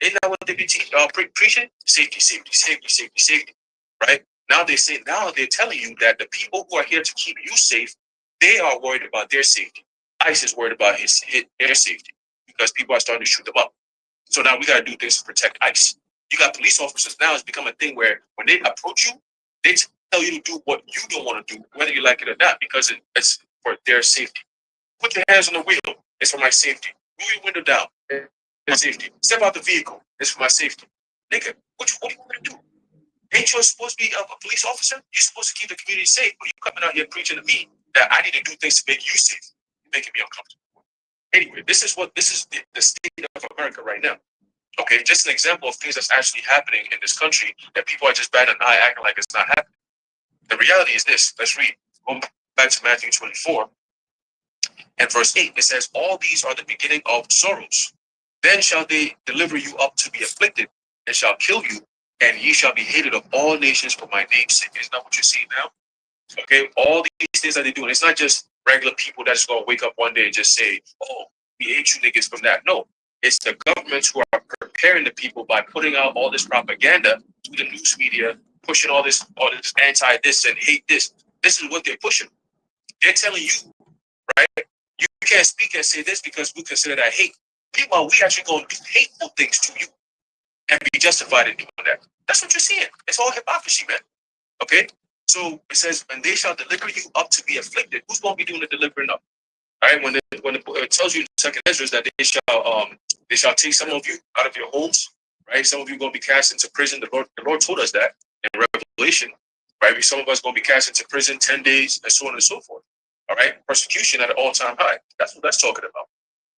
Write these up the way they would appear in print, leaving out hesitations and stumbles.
Isn't that what they be preaching? Safety, safety, safety, safety, safety. Right? Now they're telling you that the people who are here to keep you safe, they are worried about their safety. ICE is worried about their safety because people are starting to shoot them up. So now we got to do things to protect ICE. You got police officers now. It's become a thing where when they approach you, they tell you to do what you don't want to do, whether you like it or not, because it's for their safety. Put your hands on the wheel. It's for my safety. Move your window down. It's safety. Step out the vehicle. It's for my safety. Nigga, what do you want to do? Ain't you supposed to be a police officer? You're supposed to keep the community safe, but you coming out here preaching to me that I need to do things to make you safe. You're making me uncomfortable. Anyway, this is the state of America right now. Okay, just an example of things that's actually happening in this country that people are just batting an eye acting like it's not happening. The reality is this. Let's read. Go back to Matthew 24 and verse 8. It says, all these are the beginning of sorrows. Then shall they deliver you up to be afflicted, and shall kill you, and ye shall be hated of all nations for my name's sake. Isn't that what you see now? Okay, all these things that they're doing. It's not just regular people that's going to wake up one day and just say, oh, we hate you niggas from that. No, it's the governments who are preparing the people by putting out all this propaganda to the news media, pushing all this anti-this and hate this. This is what they're pushing. They're telling you, right? You can't speak and say this because we consider that hate. Meanwhile, we actually going to do hateful things to you and be justified in doing that. That's what you're seeing. It's all hypocrisy, man. Okay? So it says, and they shall deliver you up to be afflicted. Who's going to be doing the delivering up? All right? When it tells you in Second Ezra that they shall take some of you out of your homes, right? Some of you are going to be cast into prison. The Lord told us that in Revelation, right? Some of us are going to be cast into prison 10 days and so on and so forth. All right? Persecution at an all-time high. That's what that's talking about.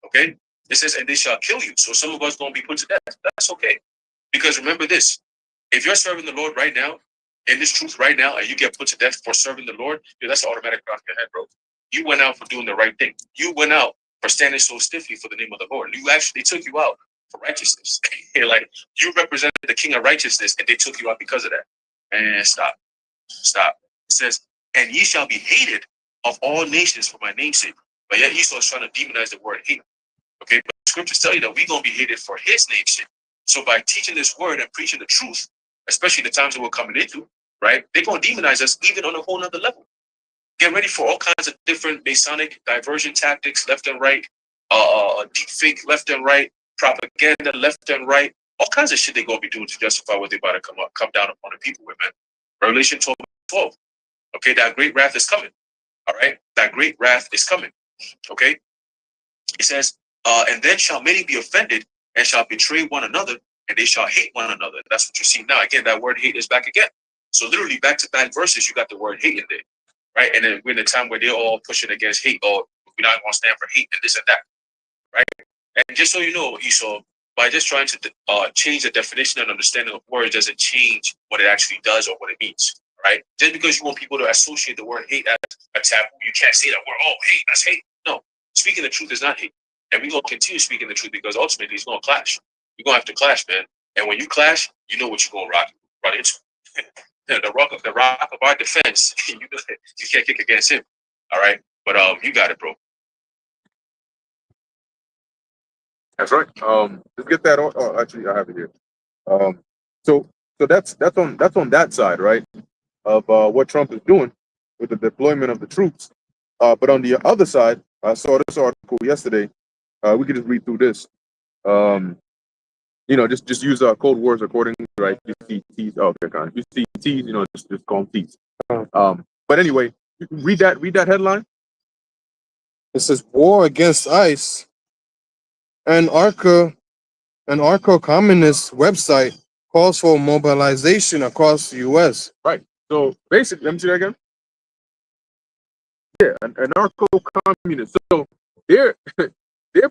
Okay? It says, and they shall kill you. So some of us are going to be put to death. That's okay. Because remember this, if you're serving the Lord right now, in this truth right now, and you get put to death for serving the Lord, that's an automatic cross your head, bro. You went out for doing the right thing. You went out for standing so stiffly for the name of the Lord. They took you out for righteousness. Like, you represented the King of righteousness, and they took you out because of that. And stop. It says, and ye shall be hated of all nations for my name's sake. But yet Esau is trying to demonize the word hate. Okay, but the scriptures tell you that we're going to be hated for his name's sake. So by teaching this word and preaching the truth, especially the times that we're coming into, right, they're going to demonize us even on a whole nother level. Get ready for all kinds of different Masonic diversion tactics, left and right, deep fake left and right, propaganda left and right, all kinds of shit they're going to be doing to justify what they're about to come down upon the people with, man. Revelation 12. Okay, that great wrath is coming. All right, that great wrath is coming. Okay, it says, and then shall many be offended and shall betray one another, and they shall hate one another. That's what you see now. Again, that word hate is back again. So literally back to back verses, you got the word hate in there, right? And then we're in a time where they're all pushing against hate, or we're not going to stand for hate and this and that, right? And just so you know, Esau, by just trying to change the definition and understanding of words doesn't change what it actually does or what it means, right? Just because you want people to associate the word hate as a taboo, you can't say that word, oh, hate, that's hate. No, speaking the truth is not hate. And we're going to continue speaking the truth because ultimately it's going to clash. You're going to have to clash, man. And when you clash, you know what you're going to run into. the rock of our defense, you can't kick against him. All right? But you got it, bro. That's right. Let's get that. Actually, I have it here. So that's on that side, right? Of what Trump is doing with the deployment of the troops. But on the other side, I saw this article yesterday. We could just read through this. Just use code words accordingly, right? You see T's. Oh, okay, kind of. You see T's, just call them T's. But anyway, read that headline. It says war against ICE. An anarcho-communist website calls for mobilization across the U.S. Right. So basically, let me see that again. Yeah, an anarcho-communist. So they're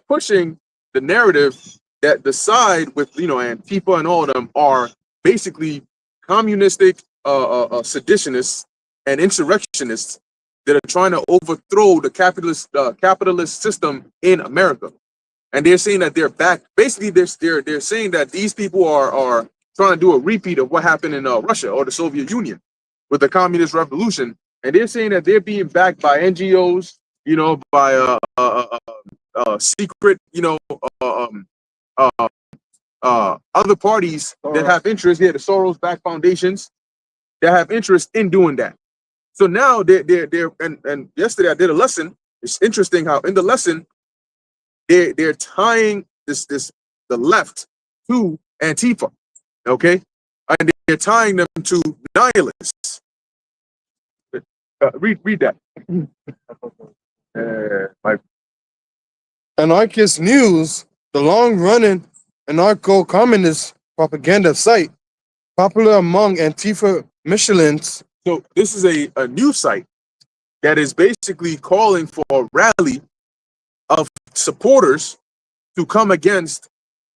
pushing the narrative that the side with Antifa and all of them are basically communistic seditionists and insurrectionists that are trying to overthrow the capitalist system in America. And they're saying that they're back. Basically, they're saying that these people are trying to do a repeat of what happened in Russia or the Soviet Union with the communist revolution. And they're saying that they're being backed by NGOs, by secret, other parties that have interest, the Soros-backed foundations that have interest in doing that. So now they're and yesterday I did a lesson. It's interesting how in the lesson they're tying the left to Antifa, okay, and they're tying them to nihilists. Read that. Anarchist News, the long-running anarcho-communist propaganda site, popular among Antifa Michelins. So this is a news site that is basically calling for a rally of supporters to come against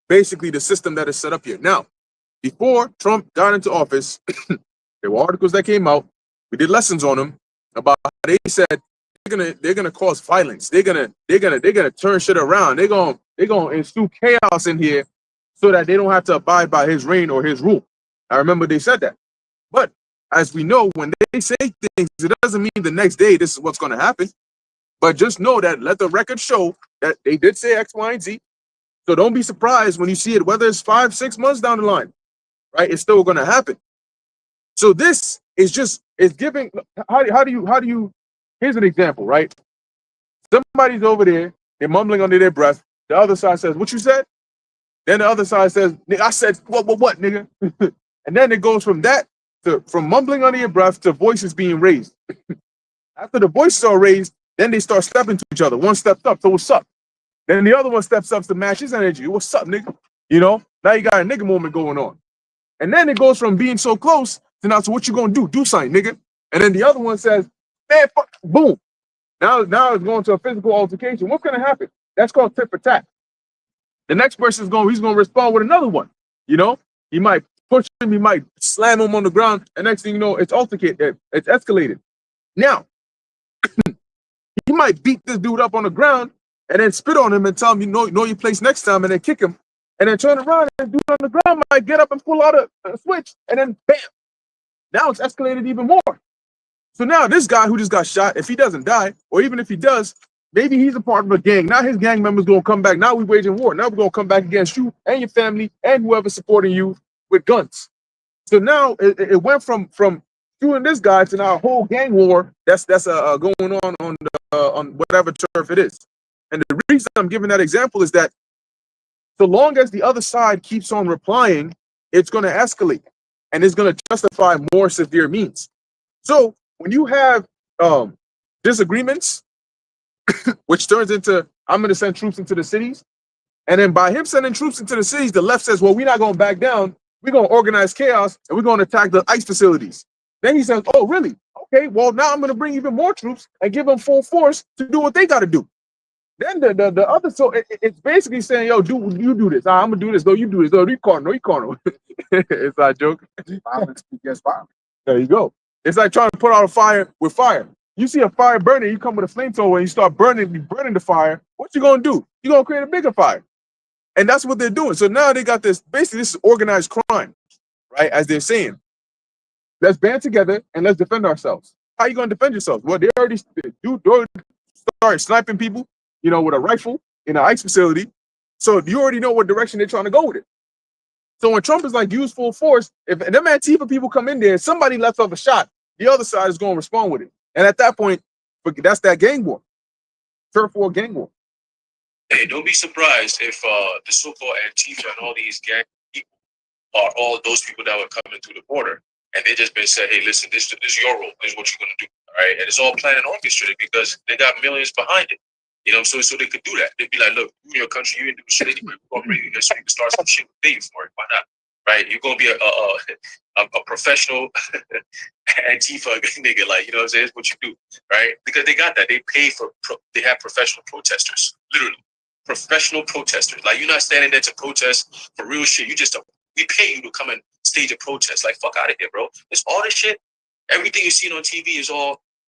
basically the system that is set up here. Now, before Trump got into office, there were articles that came out. We did lessons on them about how they said they're gonna cause violence. They're gonna turn shit around. They're gonna ensue chaos in here so that they don't have to abide by his reign or his rule. I remember they said that. But as we know, when they say things, it doesn't mean the next day this is what's going to happen. But just know that, let the record show that they did say X, Y, and Z. So don't be surprised when you see it, whether it's 5-6 months down the line, right? It's still going to happen. So this is giving. How do you? Here's an example, right? Somebody's over there, they're mumbling under their breath. The other side says, "What you said?" Then the other side says, "I said what, nigga?" And then it goes from that from mumbling under your breath to voices being raised. After the voices are raised, then they start stepping to each other. One steps up, so what's up? Then the other one steps up to match his energy. What's up, nigga? You know, now you got a nigga moment going on. And then it goes from being so close to now, so what you gonna do? Do something, nigga. And then the other one says, man, fuck, boom. Now it's going to a physical altercation. What's gonna happen? That's called tit for tat. The next person's he's gonna respond with another one. You know, he might push him, he might slam him on the ground, and next thing you know, it's altercated, it's escalated. Now, he might beat this dude up on the ground and then spit on him and tell him, you know your place next time, and then kick him, and then turn around and dude on the ground might get up and pull out a switch, and then bam. Now it's escalated even more. So now this guy who just got shot, if he doesn't die, or even if he does, maybe he's a part of a gang. Now his gang members gonna come back. Now we waging war. Now we're gonna come back against you and your family and whoever's supporting you with guns. So now it went from shooting this guy to now a whole gang war that's going on whatever turf it is. And the reason I'm giving that example is that so long as the other side keeps on replying, it's going to escalate and it's going to justify more severe means. So when you have disagreements, which turns into I'm going to send troops into the cities, and then by him sending troops into the cities, the left says, well, we're not going to back down. We're going to organize chaos and we're going to attack the ICE facilities. Then he says, oh, really? Okay, well, now I'm going to bring even more troops and give them full force to do what they got to do. Then the other, so it's basically saying, yo, you do this. I'm going to do this. No, you do this. No, you corner. It's not a joke. Violence begets violence. There you go. It's like trying to put out a fire with fire. You see a fire burning, you come with a flamethrower and you start burning the fire. What you going to do? You're going to create a bigger fire. And that's what they're doing. So now they got this, basically this is organized crime, right? As they're saying, let's band together and let's defend ourselves. How you going to defend yourselves? Well, they already started sniping people, you know, with a rifle in an ICE facility. So you already know what direction they're trying to go with it. So when Trump is like, use full force, if them Antifa people come in there, somebody lets off a shot, the other side is going to respond with it. And at that point, that's that gang war. Turf war, gang war. Hey, don't be surprised if the so-called Antifa and all these gang people are all those people that were coming through the border, and they just been said, "Hey, listen, this is your role. This is what you're gonna do." All right, and it's all planned and orchestrated because they got millions behind it. You know, so they could do that. They'd be like, "Look, you in your country, you ain't doing shit anyway. We're gonna bring you here so you can start some shit with pay for it. Why not? Right? You're gonna be a professional Antifa nigga, like, you know what I'm saying? It's what you do, right? Because they got that. They pay they have professional protesters, literally. Professional protesters. Like, you're not standing there to protest for real shit. We pay you to come and stage a protest. Like, fuck out of here, bro. It's all this shit. Everything you see on TV is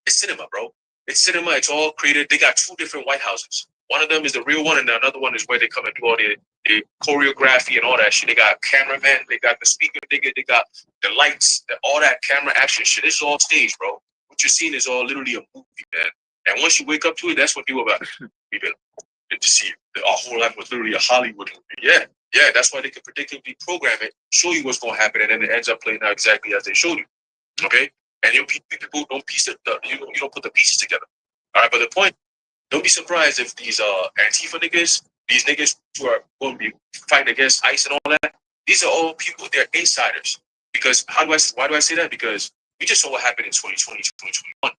it's cinema, bro. It's cinema. It's all created. They got two different White Houses. One of them is the real one, and another one is where they come and do all the choreography and all that shit. They got cameramen. They got the speaker. They got the lights. All that camera action shit. This is all staged, bro. What you're seeing is all literally a movie, man. And once you wake up to it, that's what you about. We've been to see it. Our whole life was literally a Hollywood movie. Yeah, Yeah, that's why they can predictably program it, show you what's going to happen, and then it ends up playing out exactly as they showed you. Okay, and people don't piece it. You don't put the pieces together. All right, but the point, don't be surprised if these Antifa niggas, these niggas who are going to be fighting against ICE and all that, these are all people. They're insiders. Because why do I say that? Because we just saw what happened in 2020, 2021,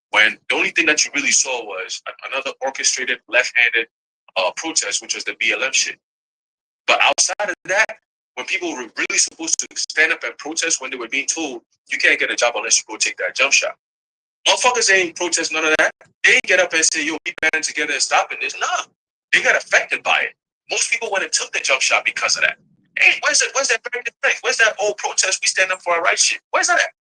when the only thing that you really saw was another orchestrated left-handed protest, which was the BLM shit. But outside of that, when people were really supposed to stand up and protest when they were being told you can't get a job unless you go take that jump shot, motherfuckers ain't protest none of that. They ain't get up and say, yo, we banding together and stopping this. Nah, they got affected by it. Most people went and took the jump shot because of that. Hey, where's that very thing? Where's that old protest we stand up for our rights shit? Where's that at?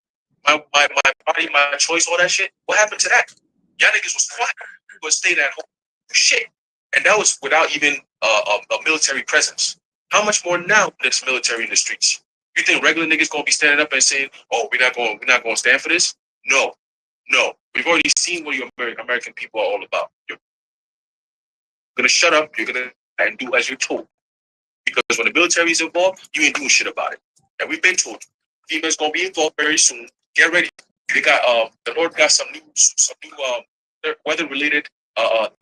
My body, my choice, all that shit. What happened to that? Y'all niggas was quiet, but stayed at home. Shit. And that was without even a military presence. How much more now there's military in the streets? You think regular niggas gonna be standing up and saying, "Oh, we're not going to stand for this"? No. We've already seen what your American people are all about. You're gonna shut up. You're gonna and do as you're told. Because when the military is involved, you ain't doing shit about it. And we've been told FEMA's gonna be involved very soon. Get ready. They got the Lord got some new weather related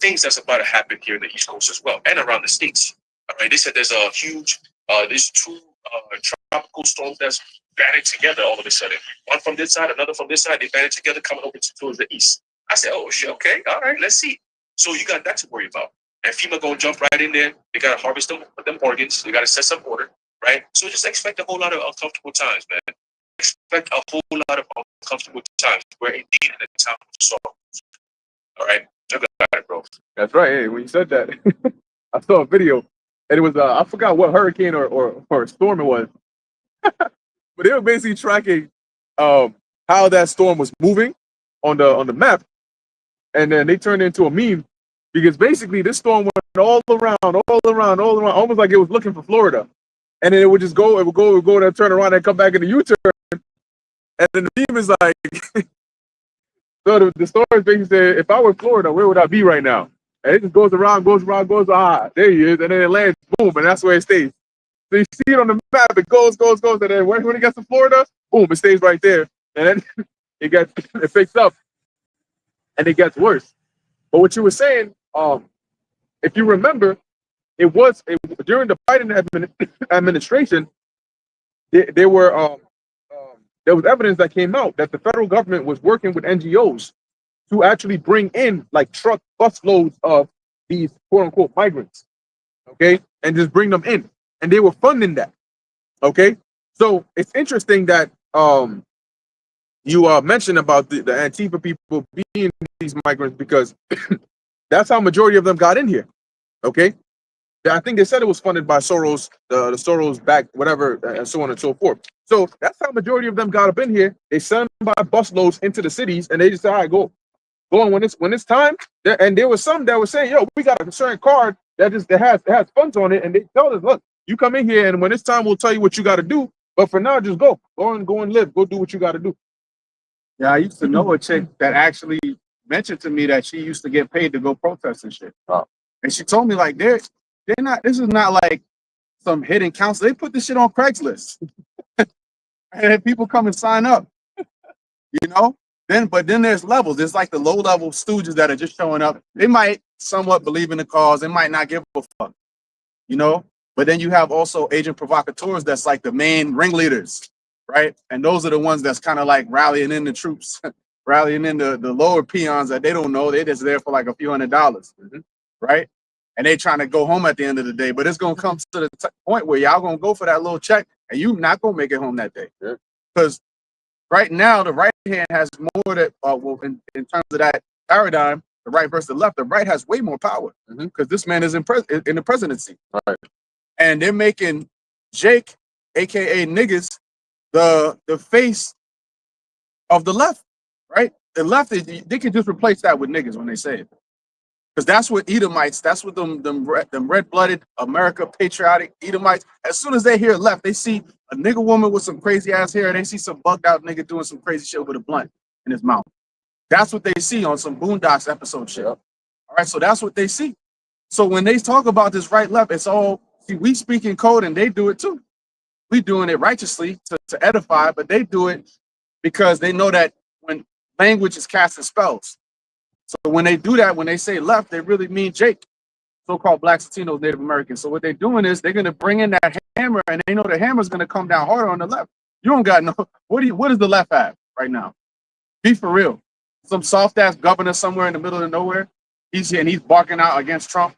things that's about to happen here in the East Coast as well and around the states. All right, they said there's a huge there's two tropical storms that's banded together all of a sudden. One from this side, another from this side. They banded together coming over towards the east. I said, oh shit, okay, all right, let's see. So you got that to worry about. And FEMA gonna jump right in there. They gotta harvest them organs. They gotta set some order, right? So just expect a whole lot of uncomfortable times, man. Expect a whole lot of uncomfortable times. We're indeed in a time of sorrow. All right, look at it, bro. That's right. Hey, when you said that, I saw a video, and it was I forgot what hurricane or storm it was, but they were basically tracking how that storm was moving on the map, and then they turned it into a meme because basically this storm went all around, almost like it was looking for Florida, and then it would go there, turn around, and come back in the U-turn, and then the meme is like. So the story is basically saying, if I were Florida, where would I be right now? And it just goes around, there he is, and then it lands, boom, and that's where it stays. So you see it on the map, it goes, and then when it gets to Florida, boom, it stays right there. And then it picks up, and it gets worse. But what you were saying, if you remember, it was during the Biden administration, there was evidence that came out that the federal government was working with NGOs to actually bring in like truck bus loads of these quote unquote migrants, okay, and just bring them in, and they were funding that, okay. So it's interesting that you mentioned about the Antifa people being these migrants because that's how majority of them got in here, okay. I think they said it was funded by Soros, the Soros backed whatever, and so on and so forth. So that's how majority of them got up in here. They sent them by busloads into the cities, and they just said, "All right, go on when it's time." And there was some that were saying, "Yo, we got a certain card that has funds on it," and they told us, "Look, you come in here, and when it's time, we'll tell you what you got to do. But for now, just go and live. Go do what you got to do." Yeah, I used to know a chick that actually mentioned to me that she used to get paid to go protest and shit. Oh. And she told me like they're not. This is not like some hidden council. They put this shit on Craigslist, and then people come and sign up. You know. But then there's levels. There's like the low level stooges that are just showing up. They might somewhat believe in the cause. They might not give a fuck. You know. But then you have also agent provocateurs. That's like the main ringleaders, right? And those are the ones that's kind of like rallying in the troops, rallying in the lower peons that they don't know. They're just there for like a few $100s, right? And they trying to go home at the end of the day, but it's gonna come to the point where y'all gonna go for that little check, and you not gonna make it home that day. Because right now the right hand has more that in terms of that paradigm, the right versus the left. The right has way more power because this man is in the presidency, right? And they're making Jake, aka niggas, the face of the left, right? The left they can just replace that with niggas when they say it. Because that's what Edomites, that's what them red-blooded, America, patriotic Edomites, as soon as they hear left, they see a nigga woman with some crazy ass hair, and they see some bugged out nigga doing some crazy shit with a blunt in his mouth. That's what they see on some Boondocks episode shit. All right, so that's what they see. So when they talk about this right-left, it's all See, we speak in code and they do it too. We doing it righteously to edify, but they do it because they know that when language is casting spells. So when they do that, when they say left, they really mean Jake, so-called Blacks, Latinos, Native Americans. So what they're doing is they're going to bring in that hammer, and they know the hammer's going to come down harder on the left. You don't got no. What does the left have right now? Be for real. Some soft ass governor somewhere in the middle of nowhere. He's here and he's barking out against Trump.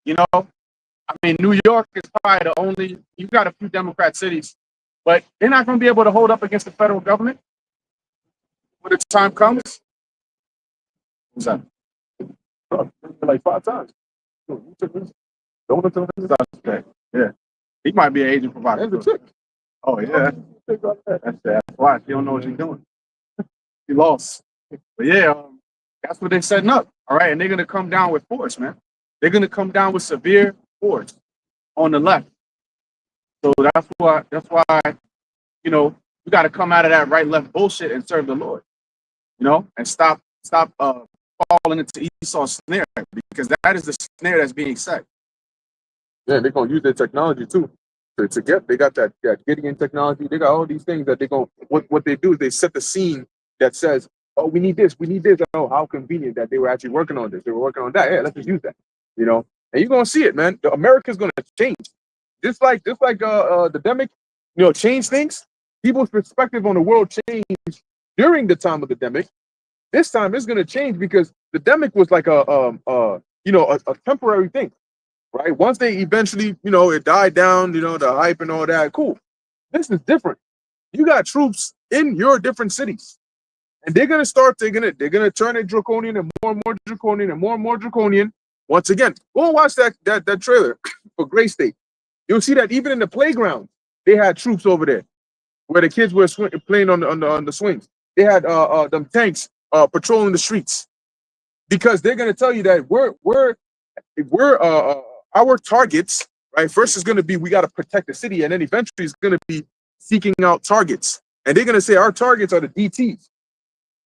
You know, I mean, New York is probably the only. You've got a few Democrat cities, but they're not going to be able to hold up against the federal government when the time comes. What's that? Like 5 times. Yeah, he might be an agent provider. Oh yeah, that's why she don't know what she's doing. She lost. But yeah, that's what they're setting up. All right, and they're gonna come down with force, man. They're gonna come down with severe force on the left. So that's why you know we got to come out of that right left bullshit and serve the Lord. You know, and stop falling into Esau's snare, because that is the snare that's being set. Yeah, they're gonna use their technology too. To get, they got that Gideon technology. They got all these things that they go. What they do is they set the scene that says, "Oh, we need this, we need this." Oh, how convenient that they were actually working on this. They were working on that. Yeah, let's just use that. You know, and you're gonna see it, man. America's gonna change, just like the Demic, you know, change things. People's perspective on the world changed during the time of the Demic. This time it's gonna change because the Demic was like a temporary thing. Right. Once they eventually, you know, it died down, you know, the hype and all that. Cool. This is different. You got troops in your different cities, and they're gonna turn it draconian and more draconian and more draconian. Once again, go and watch that trailer for Gray State. You'll see that even in the playground, they had troops over there where the kids were playing on the swings. They had them tanks patrolling the streets, because they're gonna tell you that we're our targets, right? First is going to be, we got to protect the city, and then eventually it's going to be seeking out targets, and they're going to say our targets are the DTs,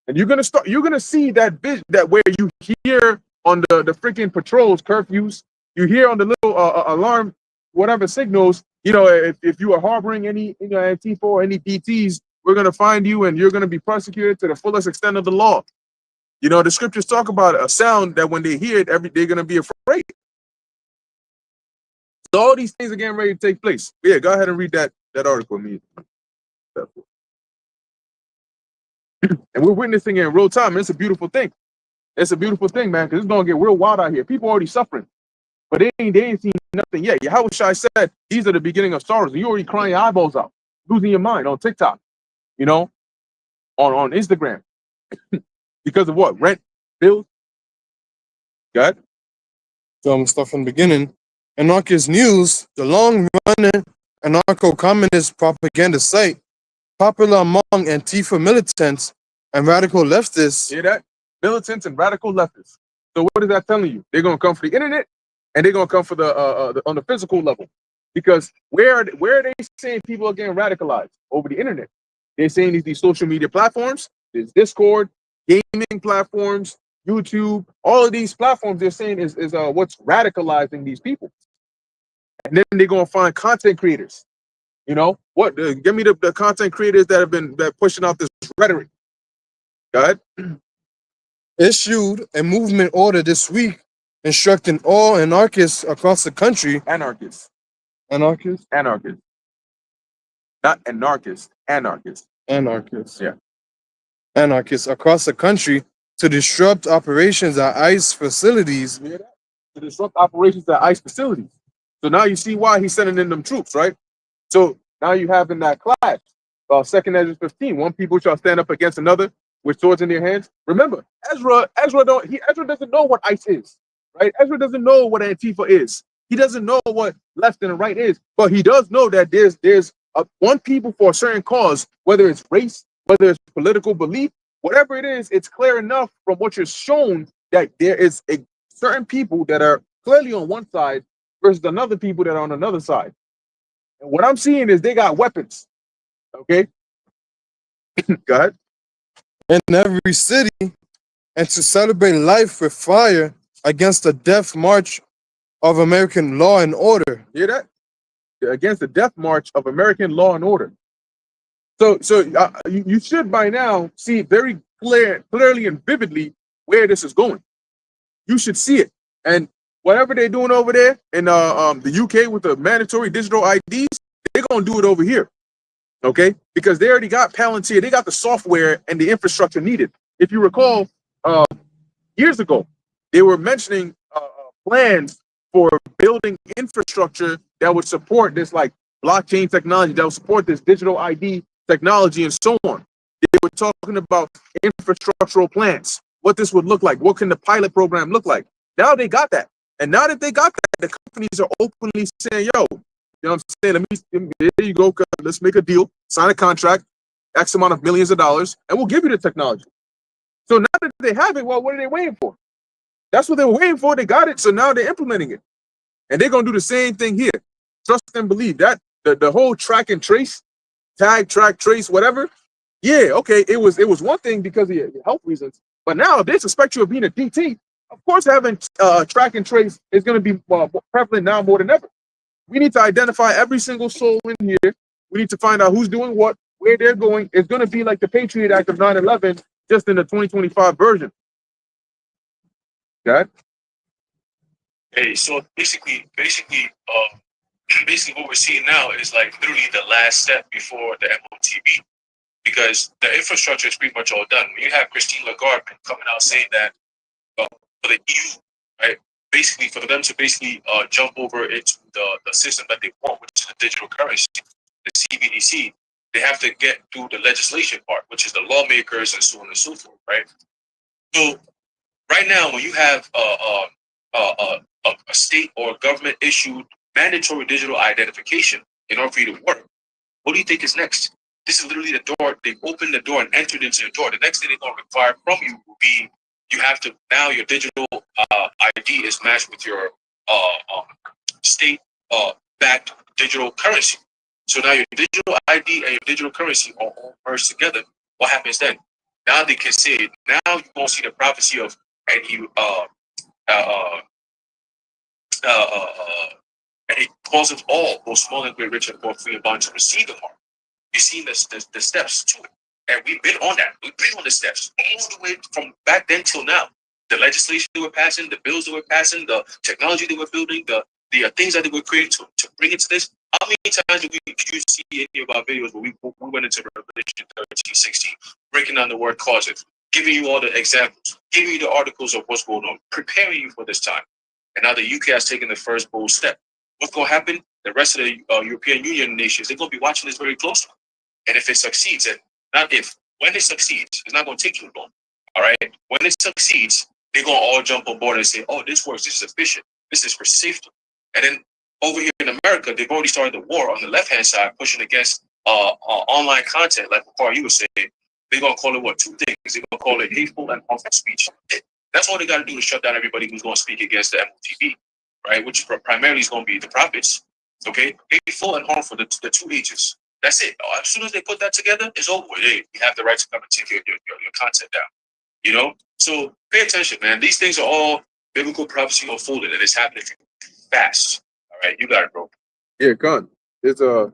and you're going to see that where you hear on the freaking patrols, curfews, you hear on the little alarm, whatever signals, you know, if you are harboring any Antifa or any DTs, we're going to find you and you're going to be prosecuted to the fullest extent of the law. You know, the scriptures talk about a sound that when they hear it, they're going to be afraid. So all these things are getting ready to take place. Yeah, go ahead and read that article. And we're witnessing it in real time. It's a beautiful thing. It's a beautiful thing, man, because it's going to get real wild out here. People already suffering, but they ain't seen nothing yet. Yahweh Shai said, these are the beginning of sorrows. And you already crying your eyeballs out, losing your mind on TikTok, you know, on Instagram. Because of what? Rent, bills? Got Some stuff in the beginning. Anarchist News, the long-running anarcho-communist propaganda site, popular among Antifa militants and radical leftists. Hear that? Militants and radical leftists. So what is that telling you? They're gonna come for the internet, and they're gonna come for the on the physical level. Because where are they saying people are getting radicalized? Over the internet. They're saying these social media platforms, there's Discord, gaming platforms, YouTube, all of these platforms. They're saying is what's radicalizing these people. And then they're gonna find content creators. You know what? Give me the content creators that have been pushing out this rhetoric. Go ahead. Issued a movement order this week instructing all anarchists across the country. Anarchists. Not anarchists. Anarchists. Yeah. Anarchists across the country to disrupt operations at ICE facilities. You hear that? To disrupt operations at ICE facilities. So now you see why he's sending in them troops, right? So now you have in that clash, 2nd Ezra 15, one people shall stand up against another with swords in their hands. Remember, Ezra doesn't know what ICE is, right? Ezra doesn't know what Antifa is. He doesn't know what left and right is, but he does know that there's one people for a certain cause, whether it's race, whether it's political belief, whatever it is, it's clear enough from what you're shown that there is a certain people that are clearly on one side versus another people that are on another side. And what I'm seeing is they got weapons. Okay? Go ahead. In every city, and to celebrate life with fire against the death march of American law and order. Hear that? against the death march of American law and order. So you should by now see very clearly and vividly where this is going. You should see it. And whatever they're doing over there in the UK with the mandatory digital IDs, they're gonna do it over here. Okay, because they already got Palantir, they got the software and the infrastructure needed. If you recall, years ago, they were mentioning plans for building infrastructure that would support this like blockchain technology, that would support this digital ID technology and so on. They were talking about infrastructural plans, what this would look like, what can the pilot program look like. Now they got that. And now that they got that, the companies are openly saying, yo, you know what I'm saying? There you go. Let's make a deal, sign a contract, X amount of millions of dollars, and we'll give you the technology. So now that they have it, well, what are they waiting for? That's what they were waiting for. They got it. So now they're implementing it. And they're going to do the same thing here. Trust and believe that the whole track and trace, tag, track, trace, whatever. Yeah, okay. It was one thing because of your health reasons. But now if they suspect you of being a DT, of course having track and trace is going to be prevalent now more than ever. We need to identify every single soul in here. We need to find out who's doing what, where they're going. It's going to be like the Patriot Act of 9/11, just in the 2025 version. Got it? Hey, so basically, what we're seeing now is like literally the last step before the MOTB, because the infrastructure is pretty much all done. When you have Christine Lagarde coming out saying that for the EU, right? Basically, for them to jump over into the system that they want, which is the digital currency, the CBDC, they have to get through the legislation part, which is the lawmakers and so on and so forth, right? So right now, when you have a state or government issued mandatory digital identification in order for you to work, what do you think is next? This is literally the door. They've opened the door and entered into the door. The next thing they're going to require from you will be you have to now your digital ID is matched with your state backed digital currency. So now your digital ID and your digital currency are all merged together. What happens then? Now they can say, now you won't see the prophecy of and he causes all, both small and great, rich and poor, free and bond, to receive the mark. You've seen the steps to it. And we've been on that. We've been on the steps all the way from back then till now. The legislation they were passing, the bills they were passing, the technology they were building, the things that they were creating to bring it to this. How many times did you see any of our videos where we went into Revelation 13, 16, breaking down the word causes, giving you all the examples, giving you the articles of what's going on, preparing you for this time. And now the UK has taken the first bold step. What's going to happen? The rest of the European Union nations, they're going to be watching this very closely. And if it succeeds, and not if, when it succeeds, it's not going to take too long. All right? When it succeeds, they're going to all jump on board and say, oh, this works, this is efficient, this is for safety. And then over here in America, they've already started the war on the left-hand side, pushing against online content, like Carl, you were saying. They're going to call it, what, two things? They're going to call it hateful and harmful speech. That's all they got to do to shut down everybody who's going to speak against the MOTB, right? Which primarily is going to be the prophets, okay? Hateful and harmful, the two H's. That's it. As soon as they put that together, it's over with. Hey, you have the right to come and take your content down, you know? So pay attention, man. These things are all biblical prophecy unfolded, and it's happening fast. All right, you got it, bro. Yeah, gun. It's Yeah,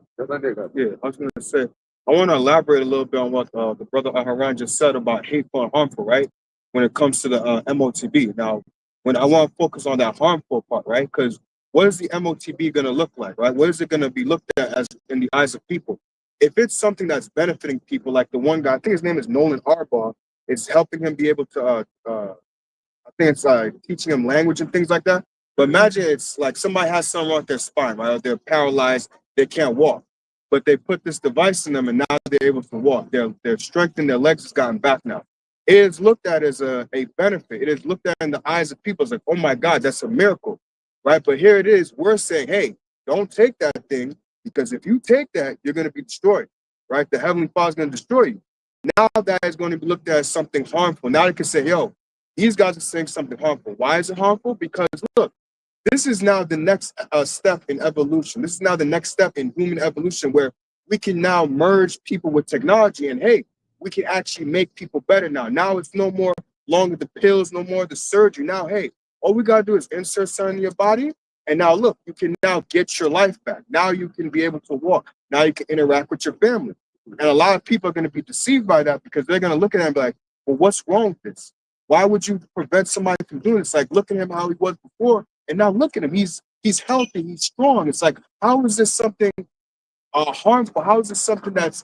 I was gonna say, I want to elaborate a little bit on what the brother Aharon just said about hateful and harmful, right? When it comes to the MOTB. Now, when I want to focus on that harmful part, right? Because what is the MOTB going to look like, right? What is it going to be looked at as in the eyes of people? If it's something that's benefiting people, like the one guy, I think his name is Nolan Arbaugh, it's helping him be able to, I think it's teaching him language and things like that. But imagine it's like somebody has something wrong with their spine, right? They're paralyzed, they can't walk. But they put this device in them and now they're able to walk. Their strength in their legs has gotten back now. It is looked at as a benefit. It is looked at in the eyes of people. It's like, oh my God, that's a miracle, right? But here it is. We're saying, hey, don't take that thing, because if you take that, you're going to be destroyed, right? The Heavenly Father is going to destroy you. Now that is going to be looked at as something harmful. Now they can say, yo, these guys are saying something harmful. Why is it harmful? Because look, this is now the next step in evolution. This is now the next step in human evolution, where we can now merge people with technology, and hey, we can actually make people better now. Now it's no more longer the pills, no more the surgery. Now, hey, all we got to do is insert something in your body, And now look, you can now get your life back. Now you can be able to walk. Now you can interact with your family. And a lot of people are going to be deceived by that because they're going to look at it and be like, well, what's wrong with this? Why would you prevent somebody from doing this? Like, look at him how he was before, and now look at him. He's healthy, he's strong. It's like, how is this something harmful? How is this something that's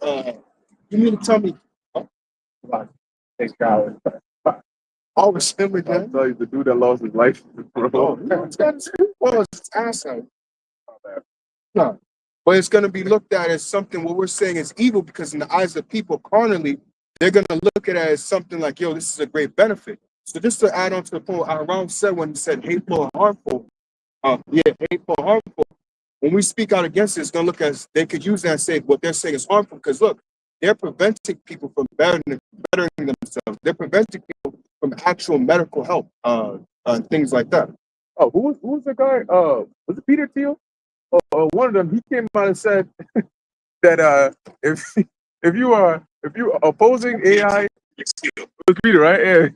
you mean to tell me? Oh, thanks, God. Always remember that. I'll tell you the dude that lost his life. Oh, well, it's asshole. No. But it's going to be looked at as something, what we're saying is evil, because in the eyes of people carnally, they're going to look at it as something like, yo, this is a great benefit. So just to add on to the point, Aaron said when he said hateful and harmful, hateful and harmful, when we speak out against it, it's going to look as they could use that and say what they're saying is harmful, because look, they're preventing people from bettering themselves. They're preventing people from actual medical help, and things like that. Oh, who was the guy? Was it Peter Thiel? One of them, he came out and said that if you are opposing AI, It's you. it was Peter, right? Yeah.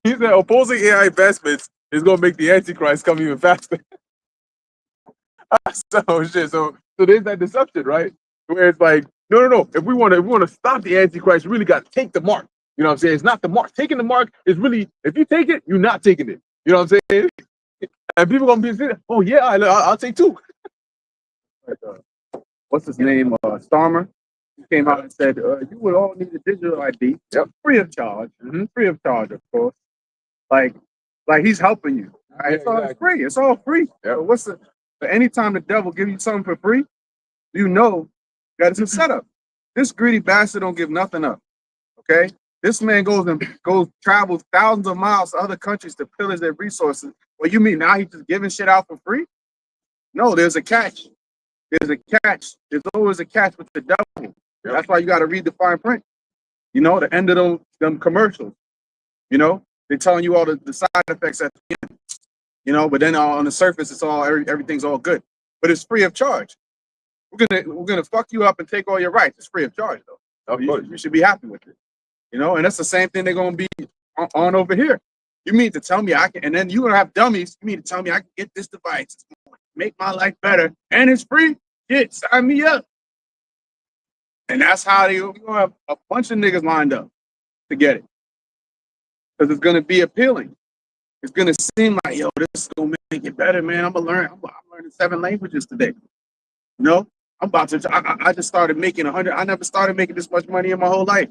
He said opposing AI investments is gonna make the Antichrist come even faster. So there's that deception, right? Where it's like, no. If we want to stop the Antichrist, we really got to take the mark. You know what I'm saying? It's not the mark. Taking the mark is really, if you take it, you're not taking it. You know what I'm saying? And people gonna be saying, oh yeah, I'll take two. What's his name? Starmer. He came out and said, you would all need a digital ID. Yep. Free of charge. Free of charge, of course. Like he's helping you. Right? Yeah, It's all exactly. free. It's all free. Yep. So but anytime the devil gives you something for free, you know that it's a setup. This greedy bastard don't give nothing up. Okay? This man travels thousands of miles to other countries to pillage their resources. Well, you mean now he's just giving shit out for free? No, there's a catch. There's a catch. There's always a catch with the devil. Yep. That's why you got to read the fine print. You know, the end of them commercials. You know, they're telling you all the side effects at the end. You know, but then on the surface, it's all everything's all good. But it's free of charge. We're gonna fuck you up and take all your rights. It's free of charge though. Of course. You should be happy with it. You know, and that's the same thing they're gonna be on over here. You mean to tell me I can? And then you're gonna have dummies. You mean to tell me I can get this device, it's gonna make my life better, and it's free? Shit, sign me up. And that's how you're gonna have a bunch of niggas lined up to get it, because it's gonna be appealing. It's gonna seem like, yo, this is gonna make it better, man. I'm learning 7 languages today. You know, I'm about to. I just started making 100. I never started making this much money in my whole life.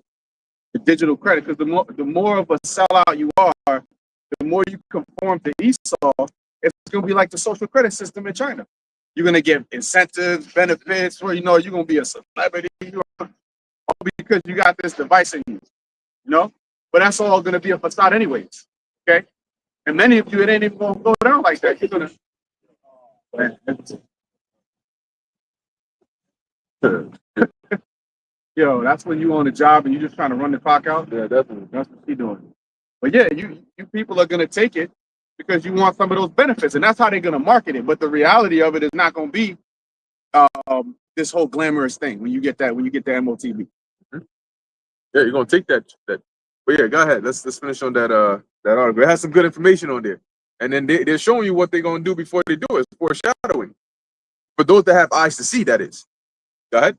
The digital credit, because the more of a sellout you are, the more you conform to Esau. It's gonna be like the social credit system in China. You're gonna get incentives, benefits, or you're gonna be a celebrity, all because you got this device in you. You know, but that's all gonna be a facade, anyways. Okay, and many of you, it ain't even gonna go down like that. You're gonna. Yo, that's when you on a job and you just trying to run the clock out. Yeah, definitely. That's what she's doing. But yeah, you people are gonna take it because you want some of those benefits, and that's how they're gonna market it. But the reality of it is not gonna be this whole glamorous thing when you get the MOTB. Yeah, you're gonna take that. But yeah, go ahead. Let's finish on that article. It has some good information on there, and then they're showing you what they're gonna do before they do it. It's foreshadowing for those that have eyes to see. That is. Go ahead.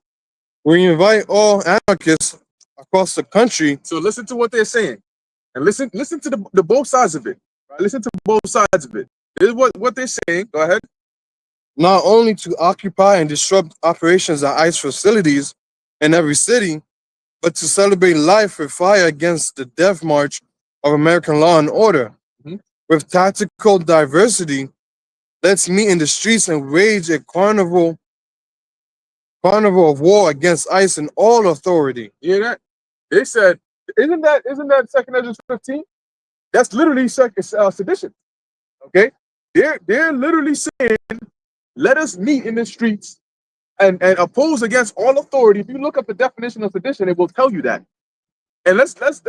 We invite all anarchists across the country. So listen to what they're saying, and listen to the both sides of it. Right? Listen to both sides of it. This is what they're saying. Go ahead. Not only to occupy and disrupt operations at ICE facilities in every city, but to celebrate life with fire against the death march of American law and order. Mm-hmm. With tactical diversity, let's meet in the streets and wage a carnival of war against ICE and all authority. You hear that? They said, isn't that 2nd Ezra 15? That's literally sedition. Okay, they're literally saying, let us meet in the streets and oppose against all authority. If you look up the definition of sedition, it will tell you that. And let's what's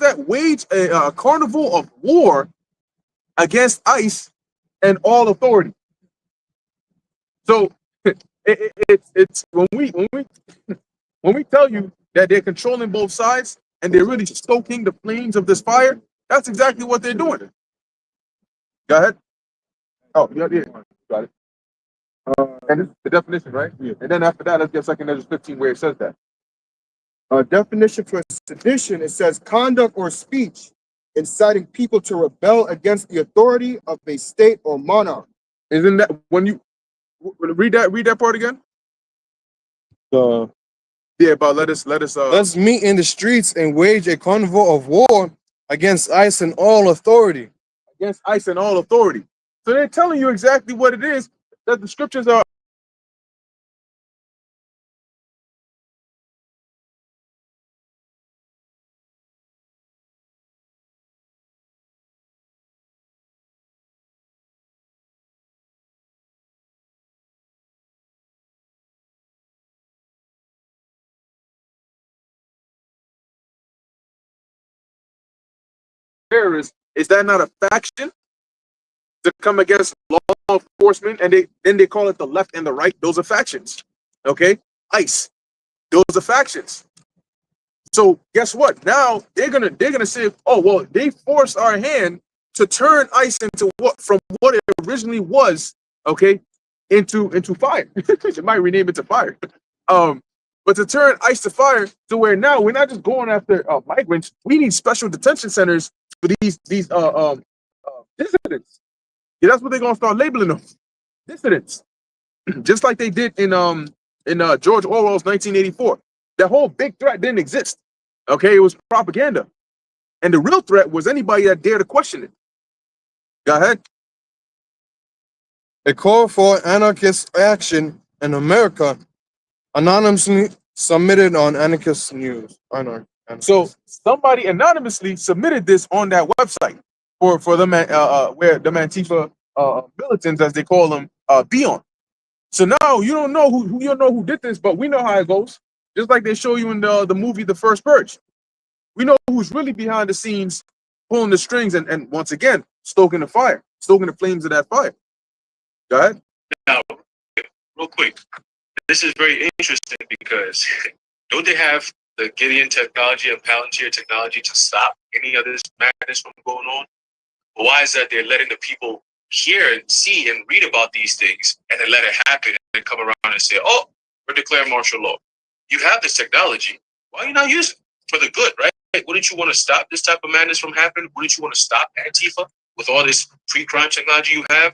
that? Wage a carnival of war against ICE and all authority. So it's when we tell you that they're controlling both sides and they're really stoking the flames of this fire, that's exactly what they're doing. Go ahead. Oh, yeah. Got it. And this is the definition, right? Yeah. And then after that, let's get 2 Ezra 15 where it says that. Definition for sedition, it says conduct or speech inciting people to rebel against the authority of a state or monarch. Isn't that when you read that part again? Yeah, but Let's meet in the streets and wage a convoy of war against ICE and all authority. against ICE and all authority. So they're telling you exactly what it is that the scriptures are. Terrorists, is that not a faction to come against law enforcement? And they call it the left and the right. Those are factions. Okay, ICE. Those are factions. So guess what? Now they're gonna say, oh well, they forced our hand to turn ICE into what it originally was. Okay, into fire. It might rename it to fire. But to turn ICE to fire to where now we're not just going after migrants. We need special detention centers for these dissidents. Yeah, that's what they're gonna start labeling them, dissidents, just like they did in George Orwell's 1984. That whole big threat didn't exist. Okay, it was propaganda, and the real threat was anybody that dared to question it. Go ahead. A call for anarchist action in America, anonymously submitted on Anarchist News. So somebody anonymously submitted this on that website for the where the Antifa militants, as they call them, be on. So now you don't know who did this, but we know how it goes. Just like they show you in the movie The First Purge. We know who's really behind the scenes, pulling the strings, and once again, stoking the fire, stoking the flames of that fire. Go ahead. Now, real quick, this is very interesting because don't they have the Gideon technology and Palantir technology to stop any of this madness from going on? But why is that they're letting the people hear and see and read about these things and then let it happen and then come around and say, oh, we're declaring martial law? You have this technology. Why are you not using it for the good, right? Wouldn't you want to stop this type of madness from happening? Wouldn't you want to stop Antifa with all this pre-crime technology you have?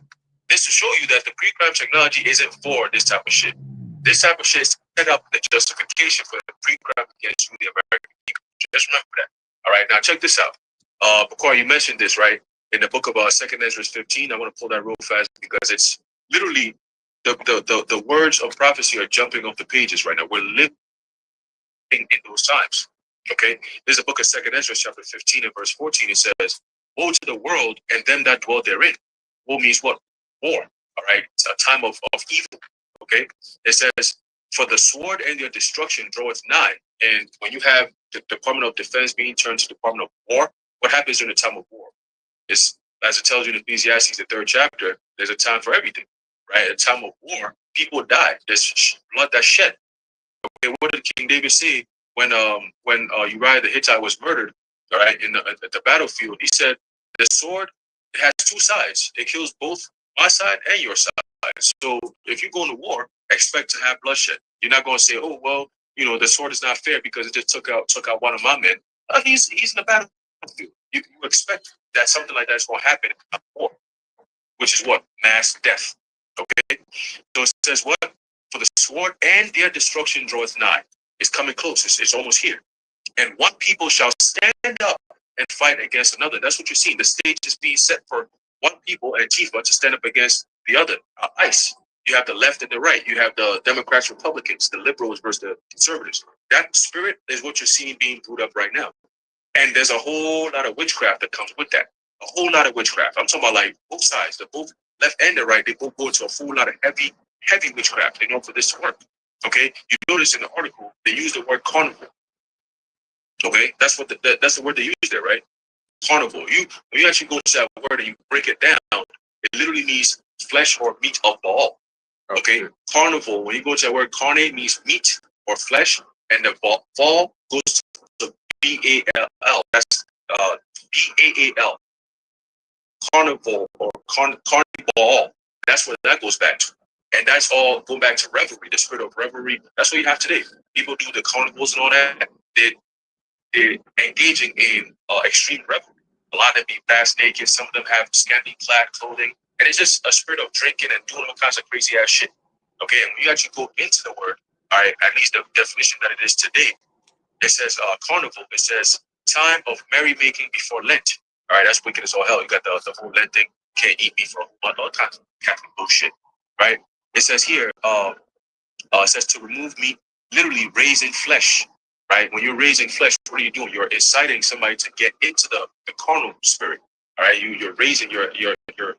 This to show you that the pre-crime technology isn't for this type of shit. This type of shit is set up the justification for the pre-crime against you, the American people. Just remember that. All right, now check this out. Bakar, you mentioned this, right? In the book of 2 Ezra 15, I want to pull that real fast because it's literally the words of prophecy are jumping off the pages right now. We're living in those times. Okay, there's a book of 2 Ezra chapter 15 and verse 14. It says, woe to the world and them that dwell therein. Woe means what? War. All right, it's a time of evil. Okay, it says, for the sword and their destruction draweth nigh. And when you have the Department of Defense being turned to Department of War, what happens in the time of war? It's, as it tells you in Ecclesiastes, the 3rd chapter, there's a time for everything, right? At a time of war, people die. There's blood that's shed. Okay, what did King David say when Uriah the Hittite was murdered? All right, at the battlefield, he said, the sword, it has two sides. It kills both my side and your side. So if you go to war, expect to have bloodshed. You're not going to say, oh well, the sword is not fair because it just took out one of my men. He's in the battlefield. You expect that something like that is going to happen in war, which is what? Mass death. Okay, so it says what? For the sword and their destruction draweth nigh. It's coming close. It's almost here. And one people shall stand up and fight against another. That's what you're seeing. The stage is being set for one people, Antifa, to stand up against the other, ICE. You have the left and the right. You have the Democrats, Republicans, the liberals versus the conservatives. That spirit is what you're seeing being brewed up right now. And there's a whole lot of witchcraft that comes with that. A whole lot of witchcraft. I'm talking about like both sides, the both left and the right. They both go into a full lot of heavy witchcraft in order for this to work. Okay, you notice in the article they use the word carnivore. Okay, that's what that's the word they use there, right? Carnivore. When you actually go to that word and you break it down, it literally means flesh or meat of the all. Okay, carnivore. When you go to that word, carne means meat or flesh, and the vol goes to B-A-L-L. That's B-A-A-L. Carnivore or carnivore. That's where that goes back to. And that's all going back to revelry, the spirit of revelry. That's what you have today. People do the carnivals and all that. They're engaging in extreme revelry. A lot of them be fast naked. Some of them have scantily clad clothing. And it's just a spirit of drinking and doing all kinds of crazy ass shit. Okay, and when you actually go into the word, all right, at least the definition that it is today, it says carnival. It says time of merrymaking before Lent. All right, that's wicked as all hell. You got the whole Lent thing. Can't eat meat for a month, all kinds of Catholic bullshit. Right? It says here, it says to remove meat, literally raising flesh. Right? When you're raising flesh, what are you doing? You're inciting somebody to get into the carnal spirit. All right, you're raising your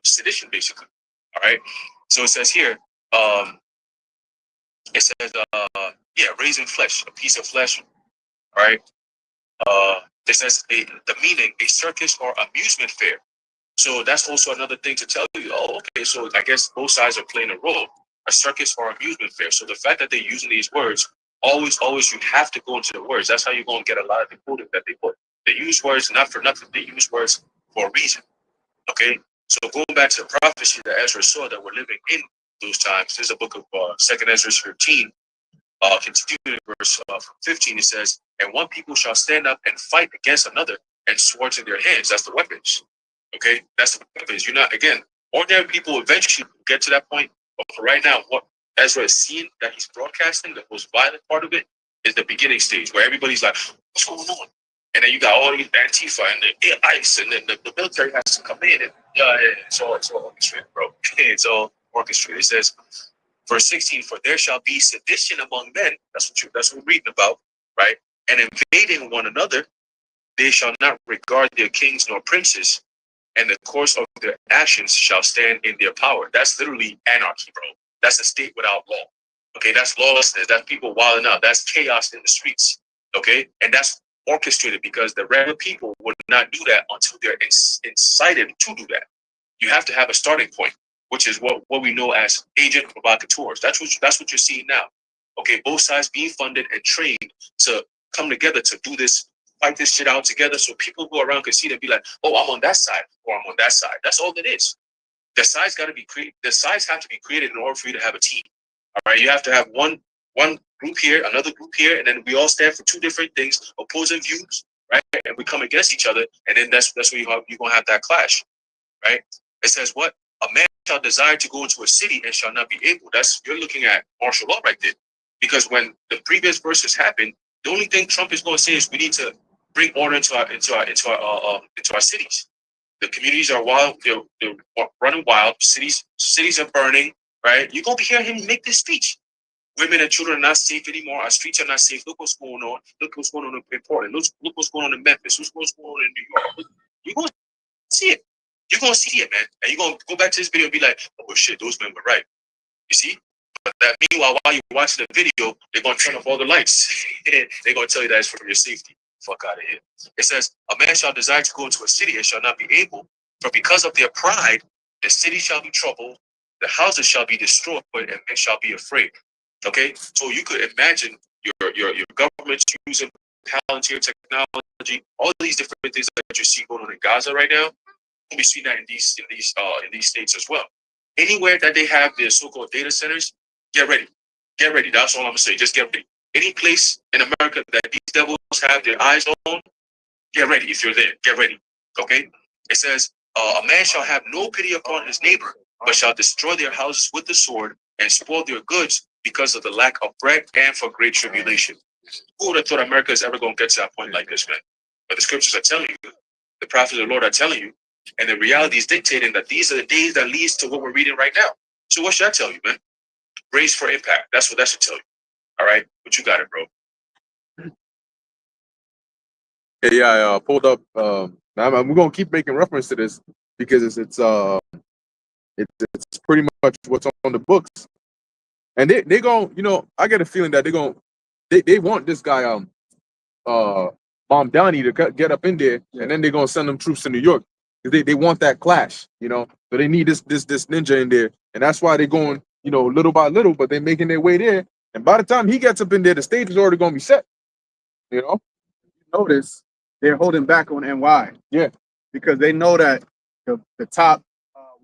sedition basically. All right. So it says here, it says raising flesh, a piece of flesh. All right. It says the meaning a circus or amusement fair. So that's also another thing to tell you. Oh, okay. So I guess both sides are playing a role. A circus or amusement fair. So the fact that they're using these words, always, you have to go into the words. That's how you're going to get a lot of the quoting that they put. They use words not for nothing. They use words for a reason. Okay. So going back to the prophecy that Ezra saw that we're living in those times. There's a book of 2nd Ezra 13. Continuing verse 15. It says, "And one people shall stand up and fight against another, and swords in their hands." That's the weapons. Okay, that's the weapons. You're not, again, ordinary people eventually get to that point. But for right now, what Ezra is seeing that he's broadcasting, the most violent part of it, is the beginning stage where everybody's like, "What's going on?" And then you got all these Antifa and the ICE, and then the military has to come in, and it's all orchestrated, bro. It's all orchestrated. It says, verse 16, "For there shall be sedition among men." That's what we're reading about, right? "And invading one another, they shall not regard their kings nor princes, and the course of their actions shall stand in their power." That's literally anarchy, bro. That's a state without law. Okay, that's lawlessness. That's people wilding out. That's chaos in the streets. Okay, and that's orchestrated because the regular people would not do that until they're incited to do that. You have to have a starting point, which is what we know as agent provocateurs. That's what you're seeing now. Okay, both sides being funded and trained to come together to do this, fight this shit out together, so people who are around can see it and be like, "Oh, I'm on that side," or "I'm on that side." That's all it is. The sides got to be created. The sides have to be created in order for you to have a team. All right, you have to have one group here, another group here, and then we all stand for two different things, opposing views, right? And we come against each other, and then that's where you're gonna have that clash, right? It says what? "A man shall desire to go into a city and shall not be able." You're looking at martial law right there. Because when the previous verses happened, the only thing Trump is going to say is we need to bring order into our cities. The communities are wild, they're running wild, cities are burning, right? You're gonna be hearing him make this speech. Women and children are not safe anymore. Our streets are not safe. Look what's going on. Look what's going on in Portland. Look what's going on in Memphis. Look what's going on in New York. You're gonna see it. You're gonna see it, man. And you're gonna go back to this video and be like, "Oh shit, those men were right." You see? But that meanwhile, while you're watching the video, they're gonna turn off all the lights. They're gonna tell you that it's for your safety. Fuck out of here. It says, "A man shall desire to go into a city and shall not be able, for because of their pride, the city shall be troubled, the houses shall be destroyed, and men shall be afraid." Okay, so you could imagine your government's using Palantir technology, all these different things that you see going on in Gaza right now. We see that in these states as well. Anywhere that they have their so-called data centers, get ready. Get ready. That's all I'm gonna say. Just get ready. Any place in America that these devils have their eyes on, get ready. If you're there, get ready. Okay. It says, "A man shall have no pity upon his neighbor, but shall destroy their houses with the sword and spoil their goods because of the lack of bread and for great tribulation." Who would have thought America is ever going to get to that point like this, man? But the scriptures are telling you, the prophets of the Lord are telling you, and the reality is dictating that these are the days that leads to what we're reading right now. So what should I tell you, man? Brace for impact. That's what that should tell you. All right, but you got it, bro. Yeah, I pulled up. We're gonna keep making reference to this because it's pretty much what's on the books, and they gon' I get a feeling that they want this guy Mamdani to get up in there, and then they're gonna send them troops to New York because they want that clash, so they need this ninja in there, and that's why they're going little by little, but they're making their way there, and by the time he gets up in there, the stage is already gonna be set. Notice they're holding back on NY. Yeah. Because they know that the top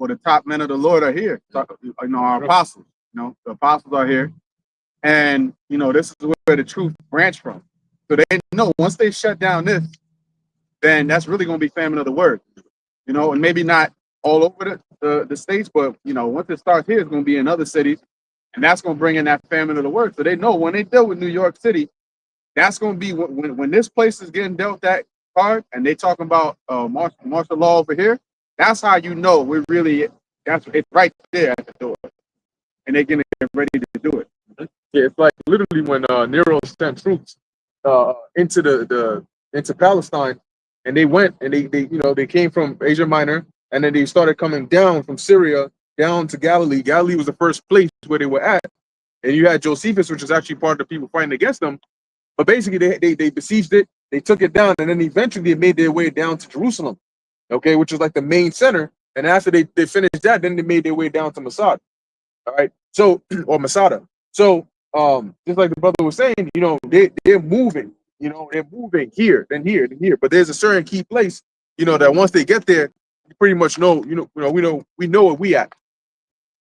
or the top men of the Lord are here. You know, our apostles. You know, the apostles are here, and you know, this is where the truth branched from. So they know once they shut down this, then that's really going to be famine of the word. You know, and maybe not all over the states, but you know, once it starts here, it's going to be in other cities, and that's going to bring in that famine of the word. So they know when they deal with New York City, that's going to be when this place is getting dealt that hard, and they talking about martial law over here. That's how you know we're really. That's it's right there at the door, and they're getting ready to do it. Yeah, it's like literally when Nero sent troops into Palestine, and they went and they came from Asia Minor, and then they started coming down from Syria down to Galilee. Galilee was the first place where they were at, and you had Josephus, which is actually part of the people fighting against them. But basically, they besieged it, they took it down, and then eventually they made their way down to Jerusalem, okay, which is like the main center. And after they finished that, then they made their way down to Masada, all right. So or Masada. So just like the brother was saying, you know, they're moving, you know, they're moving here, then here, then here. But there's a certain key place, you know, that once they get there, you pretty much know, we know where we at.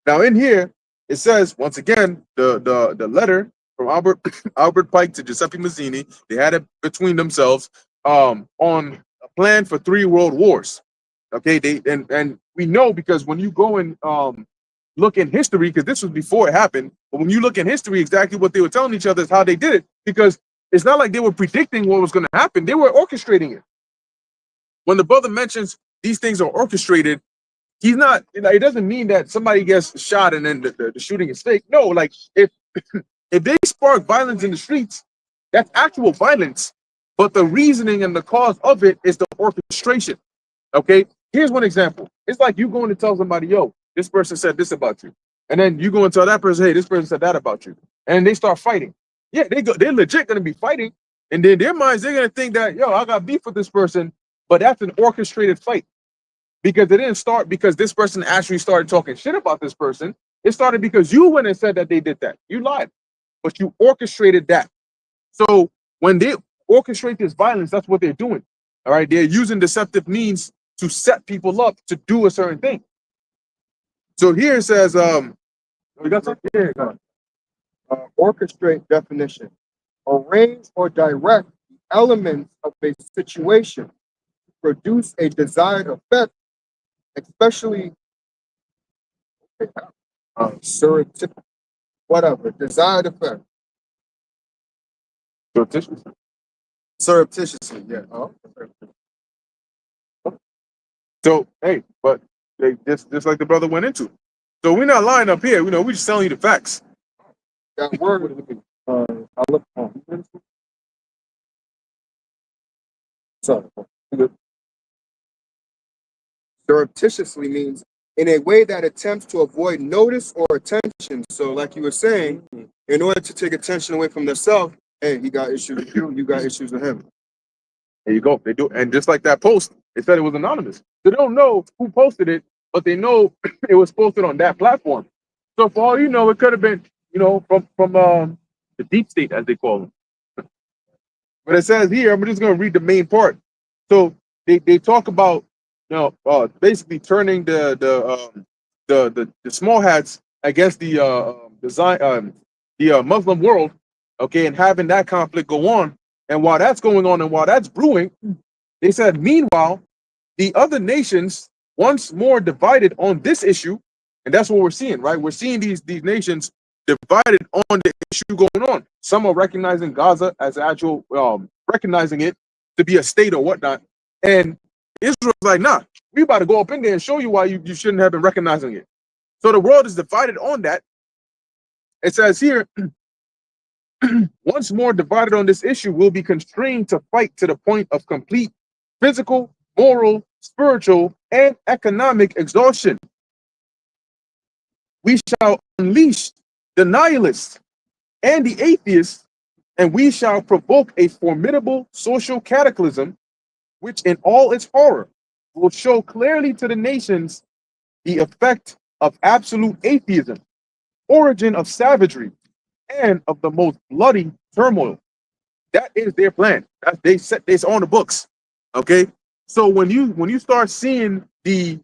Now in here, it says once again, the letter from Albert Pike to Giuseppe Mazzini, they had it between themselves on a plan for 3 world wars. Okay, and we know because when you go and look in history, because this was before it happened, but when you look in history, exactly what they were telling each other is how they did it, because it's not like they were predicting what was going to happen, they were orchestrating it. When the brother mentions these things are orchestrated, he's not, it doesn't mean that somebody gets shot and then the shooting is fake. No, like if they spark violence in the streets, that's actual violence, but the reasoning and the cause of it is the orchestration. Okay, here's one example. It's like you going to tell somebody, yo, this person said this about you, and then you go and tell that person, hey, this person said that about you, and they start fighting. Yeah, they're legit gonna be fighting, and then their minds, they're gonna think that, yo, I got beef with this person, but that's an orchestrated fight, because it didn't start because this person actually started talking shit about this person. It started because you went and said that they did that. You lied, but you orchestrated that. So when they orchestrate this violence, that's what they're doing. All right, they're using deceptive means to set people up to do a certain thing. So here it says, we got something here. Orchestrate definition. Arrange or direct the elements of a situation to produce a desired effect, especially surreptitious, whatever, desired effect. Surreptitiously, yeah. So hey, but they just like the brother went into. So we're not lying up here. We're just telling you the facts. That word, I look on. Sorry. Surreptitiously means in a way that attempts to avoid notice or attention. So, like you were saying, in order to take attention away from themselves, hey, he got issues with you, you got issues with him. There you go. They do, and just like that post, it said it was anonymous. They don't know who posted it, but they know it was posted on that platform. So for all you know, it could have been, from the deep state, as they call them. But it says here, I'm just going to read the main part. So they talk about, basically turning the small hats against the Muslim world, okay, and having that conflict go on. And while that's going on and while that's brewing, they said, meanwhile, the other nations once more divided on this issue, and that's what we're seeing, right? We're seeing these nations divided on the issue going on. Some are recognizing Gaza as actual, recognizing it to be a state or whatnot, and Israel's like, nah, we about to go up in there and show you why you shouldn't have been recognizing it. So the world is divided on that. It says here, once more divided on this issue, will be constrained to fight to the point of complete physical, moral, spiritual, and economic exhaustion. We shall unleash the nihilists and the atheists, and we shall provoke a formidable social cataclysm, which in all its horror will show clearly to the nations the effect of absolute atheism, origin of savagery, and of the most bloody turmoil. That is their plan. They set this on the books. Okay. So when you start seeing the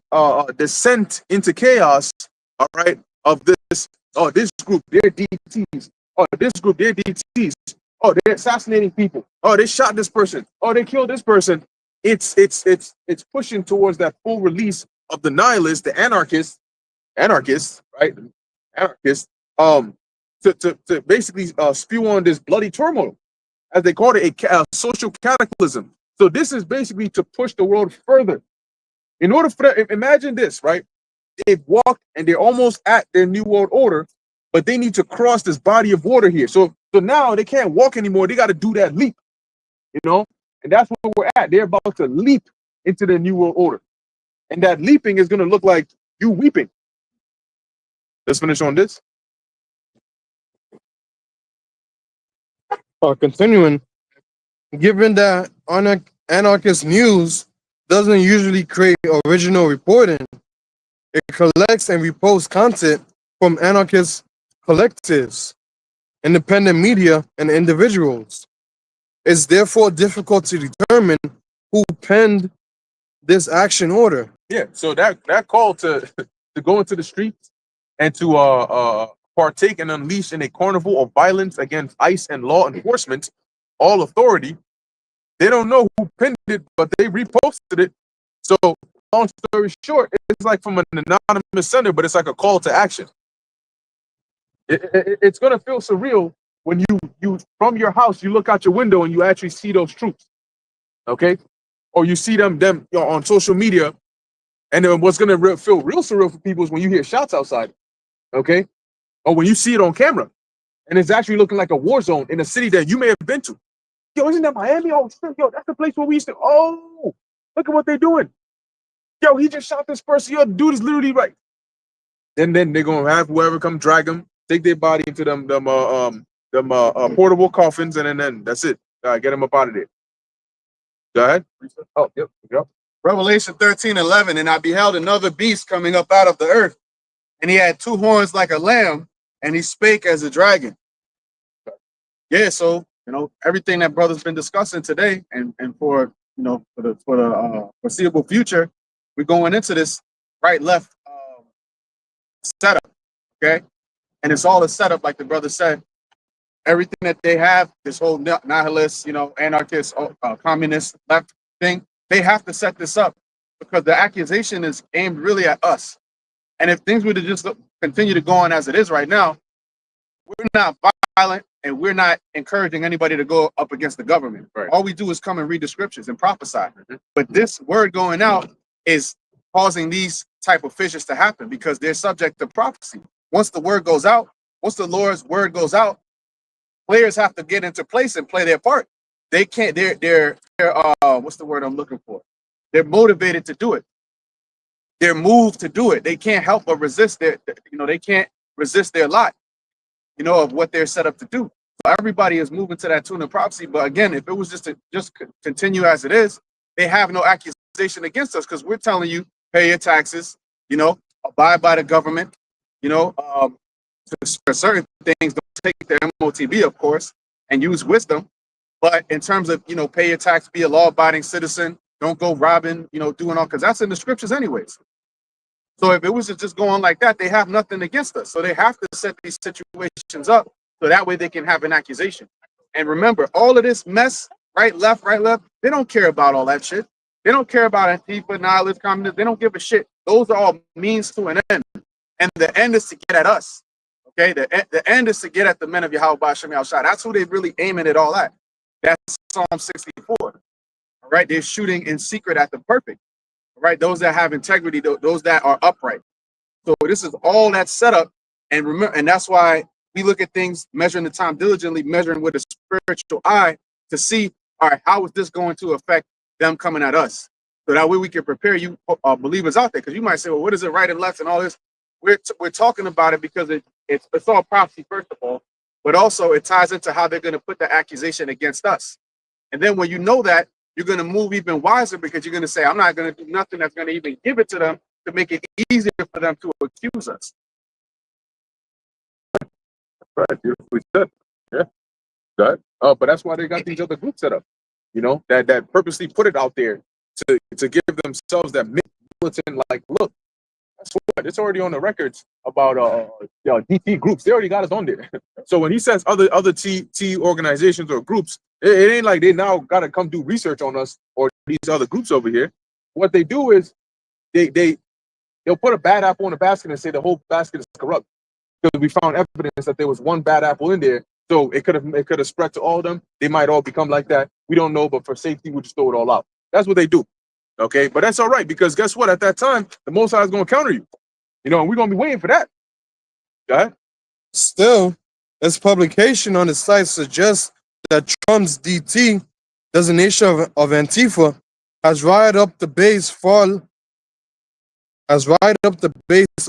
descent into chaos, all right, of this, oh, this group, they're DTs. Oh, this group, they're DTs. Oh, they're assassinating people. Oh, they shot this person. Oh, they killed this person. It's pushing towards that full release of the nihilists, the anarchists, right? Anarchists, to basically spew on this bloody turmoil, as they call it, a social cataclysm. So this is basically to push the world further. In order for that, imagine this, right? They've walked and they're almost at their new world order, but they need to cross this body of water here. So now they can't walk anymore. They got to do that leap, you know? And that's where we're at. They're about to leap into the new world order. And that leaping is going to look like you weeping. Let's finish on this. Continuing, given that anarchist news doesn't usually create original reporting, it collects and reposts content from anarchist collectives, independent media, and individuals. It's therefore difficult to determine who penned this action order. Yeah, so that call to go into the streets and to partake and unleash in a carnival of violence against ICE and law enforcement, all authority, they don't know who penned it, but they reposted it. So long story short, it's like from an anonymous sender, but it's like a call to action. It's gonna feel surreal when you from your house, you look out your window and you actually see those troops, okay? Or you see them you know, on social media, and then what's gonna feel real surreal for people is when you hear shots outside, okay? Or when you see it on camera, and it's actually looking like a war zone in a city that you may have been to. Yo, isn't that Miami? Oh, yo, that's the place where we used to. Oh, look at what they're doing. Yo, he just shot this person. Yo, the dude is literally right. And then they're gonna have whoever come drag them, take their body into them portable coffins, and then that's it. Get them up out of there. Go ahead. Oh, yep. Revelation 13:11, and I beheld another beast coming up out of the earth, and he had two horns like a lamb, and he spake as a dragon. Yeah, so you know everything that brother's been discussing today, and for you know for the foreseeable future, we're going into this right left setup, okay, and it's all a setup, like the brother said. Everything that they have, this whole nihilist, you know, anarchist, communist left thing, they have to set this up because the accusation is aimed really at us. And if things were to just continue to go on as it is right now, we're not violent and we're not encouraging anybody to go up against the government. Right. All we do is come and read the scriptures and prophesy. Mm-hmm. But this word going out is causing these type of fissures to happen because they're subject to prophecy. Once the word goes out, once the Lord's word goes out, players have to get into place and play their part. They can't. They're what's the word I'm looking for? They're motivated to do it. They're moved to do it. They can't help but resist they can't resist their lot, of what they're set up to do. So everybody is moving to that tune of prophecy. But again, if it was just to continue as it is, they have no accusation against us because we're telling you pay your taxes, abide by the government, for certain things, don't take the MOTB, of course, and use wisdom. But in terms of, pay your tax, be a law-abiding citizen, don't go robbing, doing all, because that's in the scriptures anyways. So if it was to just go on like that, they have nothing against us. So they have to set these situations up so that way they can have an accusation. And remember, all of this mess, right, left, they don't care about all that shit. They don't care about Antifa, nihilist, communists. They don't give a shit. Those are all means to an end. And the end is to get at us. Okay, the end is to get at the men of Yahweh Shem Shai. That's who they really aiming it all at. That's Psalm 64. All right, they're shooting in secret at the perfect. All right, those that have integrity, those that are upright. So this is all that setup, and remember, and that's why we look at things, measuring the time diligently, measuring with a spiritual eye to see, all right, how is this going to affect them coming at us? So that way we can prepare you believers out there, because you might say, well, what is it right and left and all this? We're talking about it because it's all prophecy, first of all, but also it ties into how they're going to put the accusation against us. And then when you know that, you're going to move even wiser because you're going to say, I'm not going to do nothing that's going to even give it to them to make it easier for them to accuse us. Right, beautifully said. Yeah, good. But that's why they got these other groups set up, that purposely put it out there to give themselves that militant, like, look, that's what it's already on the records about DT groups. They already got us on there. So when he says other T organizations or groups, it ain't like they now gotta come do research on us or these other groups over here. What they do is they'll put a bad apple in a basket and say the whole basket is corrupt. Because we found evidence that there was one bad apple in there. So it could have spread to all of them. They might all become like that. We don't know, but for safety, we just throw it all out. That's what they do. Okay, but that's all right, because guess what? At that time, the Most High is going to counter you. You know, and we're going to be waiting for that. Go ahead. Still, its publication on the site suggests that Trump's DT designation of Antifa has rioted up the base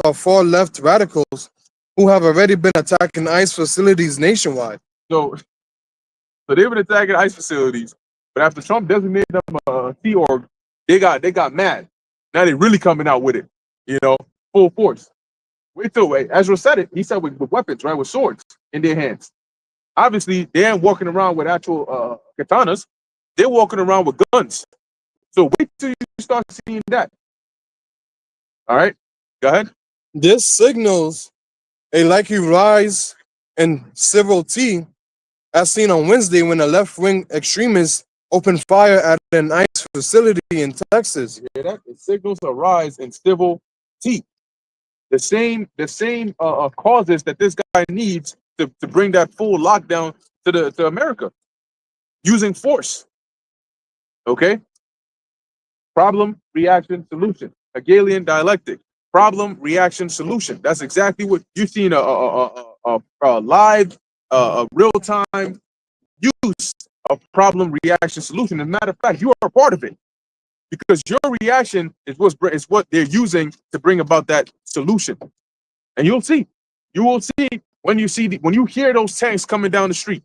of far left radicals who have already been attacking ICE facilities nationwide. So they've been attacking ICE facilities, but after Trump designated them a T org, they got mad. Now they're really coming out with it, you know, full force. Wait till Ezra said it. He said with weapons, right, with swords in their hands. Obviously, they ain't walking around with actual katanas. They're walking around with guns. So wait till you start seeing that. All right, go ahead. This signals a likely rise in civil T, as seen on Wednesday when a left-wing extremist opened fire at an ICE facility in Texas. You hear that? It signals a rise in civil T. The same causes that this guy needs to bring that full lockdown to America, using force. Okay? Problem, reaction, solution. Hegelian dialectic. Problem, reaction, solution. That's exactly what you've seen a live, real-time use of problem, reaction, solution. As a matter of fact, you are a part of it, because your reaction is what they're using to bring about that solution. And you will see when you hear those tanks coming down the street.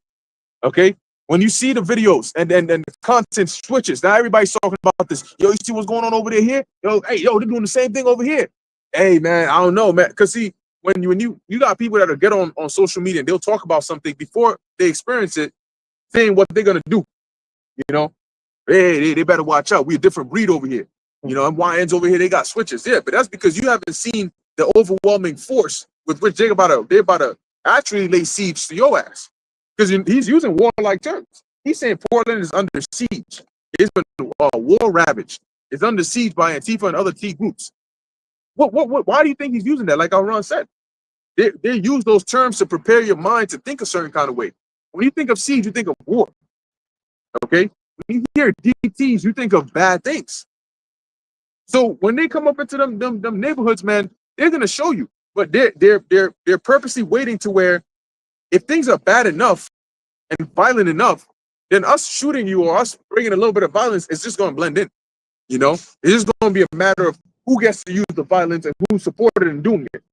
Okay, when you see the videos and the content switches. Now everybody's talking about this. Yo, you see what's going on over there? Here, yo, hey, yo, they're doing the same thing over here. Hey, man, I don't know, man, because see, when you got people that get on social media and they'll talk about something before they experience it, saying what they're gonna do. You know, hey, they better watch out. We're a different breed over here. You know, MYNs over here, they got switches. Yeah, but that's because you haven't seen the overwhelming force with which they're about to actually lay siege to your ass. Because he's using warlike terms. He's saying Portland is under siege. It's been war ravaged. It's under siege by Antifa and other T groups. Why do you think he's using that? Like Ron said, they use those terms to prepare your mind to think a certain kind of way. When you think of siege, you think of war. Okay? When you hear DTs, you think of bad things. So when they come up into them neighborhoods, man, they're gonna show you. But they're purposely waiting to where, if things are bad enough and violent enough, then us shooting you or us bringing a little bit of violence is just gonna blend in. You know, it's just gonna be a matter of who gets to use the violence and who supported in doing it.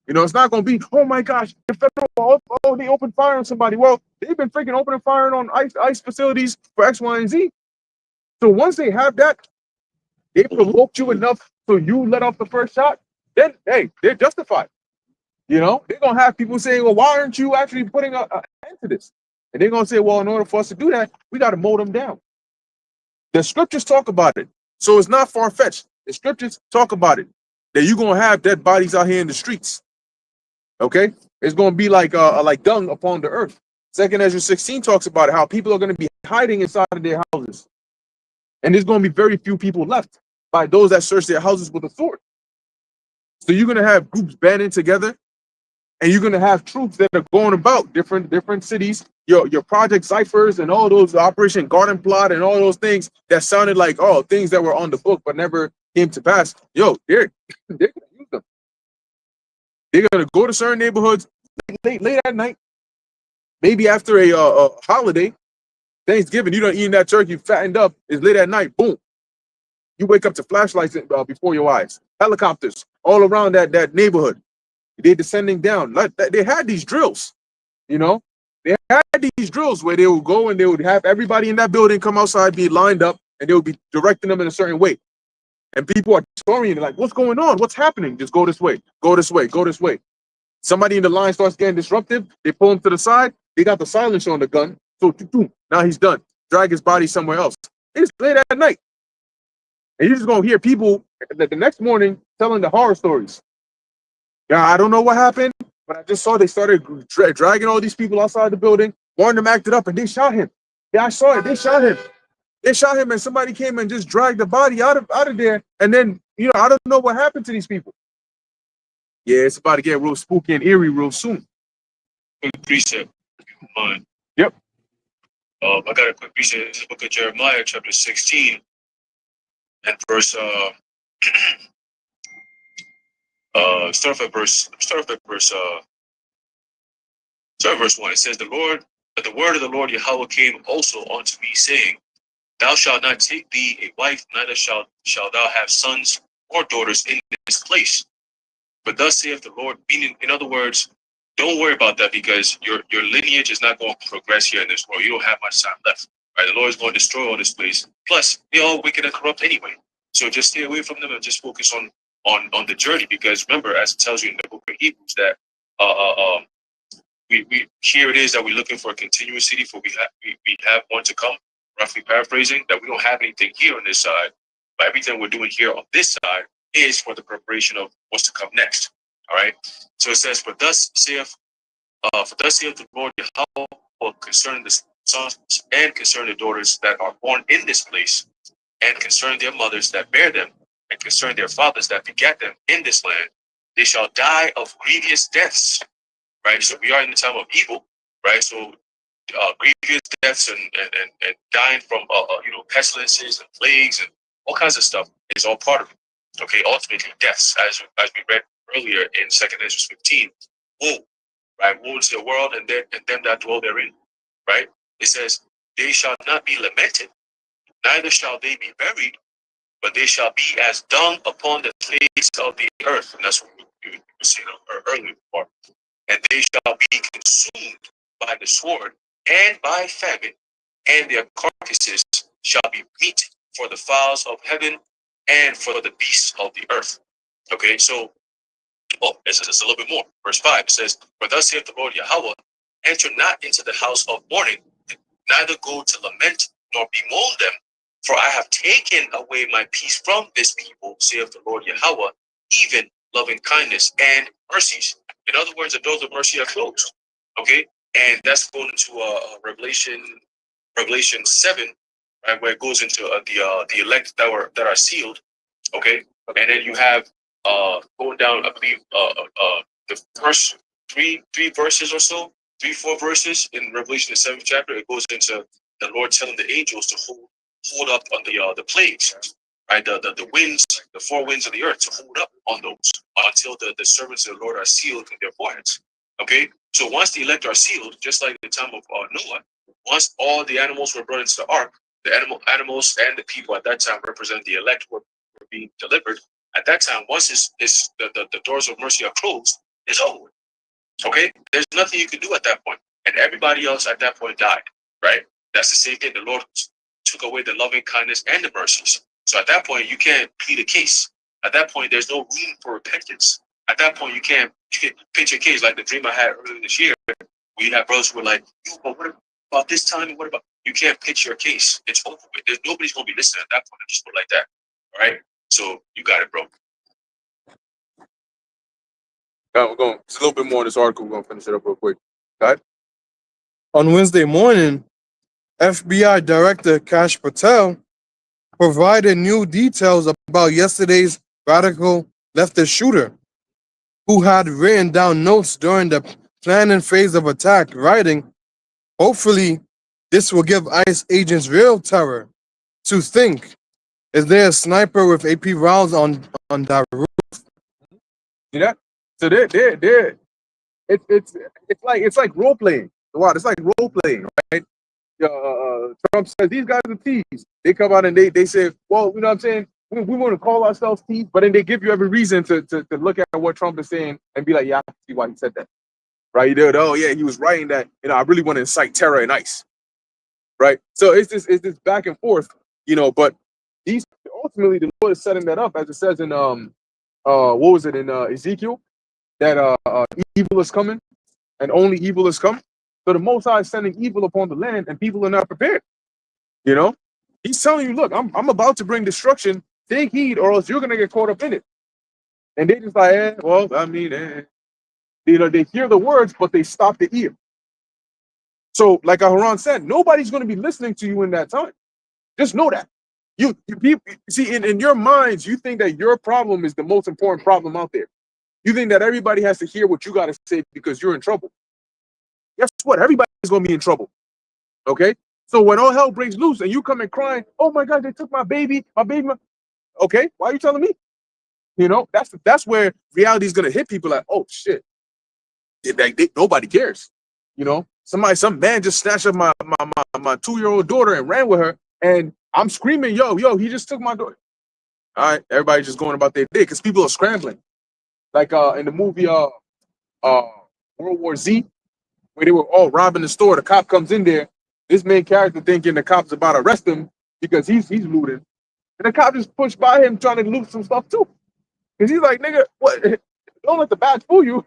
You know, it's not gonna be, oh my gosh, the federal, they opened fire on somebody. Well, they've been freaking opening fire on ICE facilities for X, Y, and Z. So once they have that, they provoked you enough so you let off the first shot, then hey, they're justified. You know, they're gonna have people saying, well, why aren't you actually putting an end to this? And they're gonna say, well, in order for us to do that, we got to mow them down. The scriptures talk about it, so it's not far-fetched. The scriptures talk about it, that you're gonna have dead bodies out here in the streets. Okay, it's gonna be like dung upon the earth. 2 Ezra 16 talks about it, how people are gonna be hiding inside of their houses, and there's gonna be very few people left by those that search their houses with a sword. So you're gonna have groups banding together, and you're gonna have troops that are going about different cities. Your Project Ciphers and all those, Operation Garden Plot and all those things that sounded like things that were on the book but never came to pass. Yo, they're gonna use them. They're gonna go to certain neighborhoods late at night, maybe after a holiday, Thanksgiving. You done eating that turkey, fattened up. It's late at night. Boom, you wake up to flashlights before your eyes, helicopters all around that neighborhood. They're descending down. They had these drills, you know. They had these drills where they would go and they would have everybody in that building come outside, be lined up, and they would be directing them in a certain way. And people are touring, like, what's going on? What's happening? Just go this way, go this way, go this way. Somebody in the line starts getting disruptive. They pull him to the side. They got the silencer on the gun. So now he's done. Drag his body somewhere else. It's late at night. And you're just going to hear people The next morning telling the horror stories. Yeah, I don't know what happened, but I just saw they started dragging all these people outside the building. One of them acted up and they shot him. Yeah, I saw it. They shot him. They shot him, and somebody came and just dragged the body out of there. And then, I don't know what happened to these people. Yeah, it's about to get real spooky and eerie real soon. Quick precept, if you don't mind. Yep. I got a quick precept. This is the book of Jeremiah, chapter 16, and verse start off at verse 1. It says, the word of the Lord Yahweh came also unto me, saying, Thou shalt not take thee a wife, neither shalt thou have sons or daughters in this place. But thus saith the Lord, meaning, in other words, don't worry about that, because your lineage is not going to progress here in this world. You don't have much time left. Right? The Lord is going to destroy all this place. Plus, they're all wicked and corrupt anyway. So just stay away from them and just focus on the journey, because remember, as it tells you in the book of Hebrews, that we here it is that we're looking for a continuous city, for we have one to come. Roughly paraphrasing, that we don't have anything here on this side, but everything we're doing here on this side is for the preparation of what's to come next. All right. So it says, For thus saith the Lord Yahweh concerning the sons and concerning the daughters that are born in this place, and concerning their mothers that bear them, and concerning their fathers that begat them in this land, they shall die of grievous deaths. Right. So we are in the time of evil. Right. So grievous deaths and dying from pestilences and plagues and all kinds of stuff is all part of it. Okay, ultimately deaths, as we read earlier in 2 Ezra 15, woe, right? Woe to the world and them that dwell therein. Right? It says, they shall not be lamented, neither shall they be buried, but they shall be as dung upon the face of the earth. And that's what we were saying earlier before. And they shall be consumed by the sword and by famine, and their carcasses shall be meat for the fowls of heaven and for the beasts of the earth. Okay, so, it's a little bit more. Verse 5, it says, For thus saith the Lord Yahweh, enter not into the house of mourning, neither go to lament, nor bemoan them, for I have taken away my peace from this people, saith the Lord Yahweh, even loving kindness and mercies. In other words, the doors of mercy are closed. Okay, and that's going into Revelation 7, right, where it goes into the elect that are sealed. Okay, and then you have going down, I believe, the first three verses or so, 3-4 verses in Revelation the 7th chapter. It goes into the Lord telling the angels to hold up on the plagues, right? The winds, the 4 winds of the earth, to hold up on those until the servants of the Lord are sealed in their foreheads. Okay, so once the elect are sealed, just like in the time of Noah, once all the animals were brought into the ark, the animals and the people at that time represent the elect were being delivered. At that time, once the doors of mercy are closed, it's over. Okay, there's nothing you can do at that point, and everybody else at that point died. Right? That's the same thing. The Lord took away the loving kindness and the mercies. So at that point, you can't plead a case. At that point, there's no room for repentance. At that point, you can't pitch a case like the dream I had earlier this year. We had brothers who were like, but what about this time? And what about? You can't pitch your case. It's over with. Nobody's going to be listening at that point. Just put it like that. All right? So you got it, bro. We're going just a little bit more in this article. We're going to finish it up real quick. Go ahead. On Wednesday morning, FBI Director Kash Patel provided new details about yesterday's radical leftist shooter, who had written down notes during the planning phase of attack, writing, "Hopefully, this will give ICE agents real terror to think, is there a sniper with AP rounds on that roof?" See that? So they're it's like role playing. Wow, it's like role playing, right? Trump says these guys are thieves. They come out and they say, well, you know what I'm saying? We want to call ourselves thieves, but then they give you every reason to look at what Trump is saying and be like, yeah, I can see why he said that. Right? Oh yeah, he was writing that, I really want to incite terror in ICE. Right? So it's this back and forth, but these ultimately the Lord is setting that up, as it says in what was it in Ezekiel, that evil is coming and only evil is come. So the Most High is sending evil upon the land, and people are not prepared. He's telling you, look, I'm about to bring destruction. take heed, or else you're gonna get caught up in it. And they just like, well, I mean, you know, they hear the words, but they stop the ear. So, like Haran said, nobody's gonna be listening to you in that time. Just know that. You people see in your minds, you think that your problem is the most important problem out there. You think that everybody has to hear what you gotta say because you're in trouble. Guess what? Everybody's gonna be in trouble. Okay? So when all hell breaks loose and you come and crying, oh my God, they took my baby, okay, why are you telling me? You know, that's where reality is gonna hit people like, oh shit, nobody cares. You know, some man just snatched up my 2-year-old daughter and ran with her, and I'm screaming, yo, he just took my daughter. All right, everybody's just going about their day because people are scrambling. Like in the movie World War Z, where they were all robbing the store, the cop comes in there. This main character thinking the cop's about to arrest him because he's looting, and the cop just pushed by him trying to loot some stuff too. Because he's like, nigga, what? Don't let the badge fool you.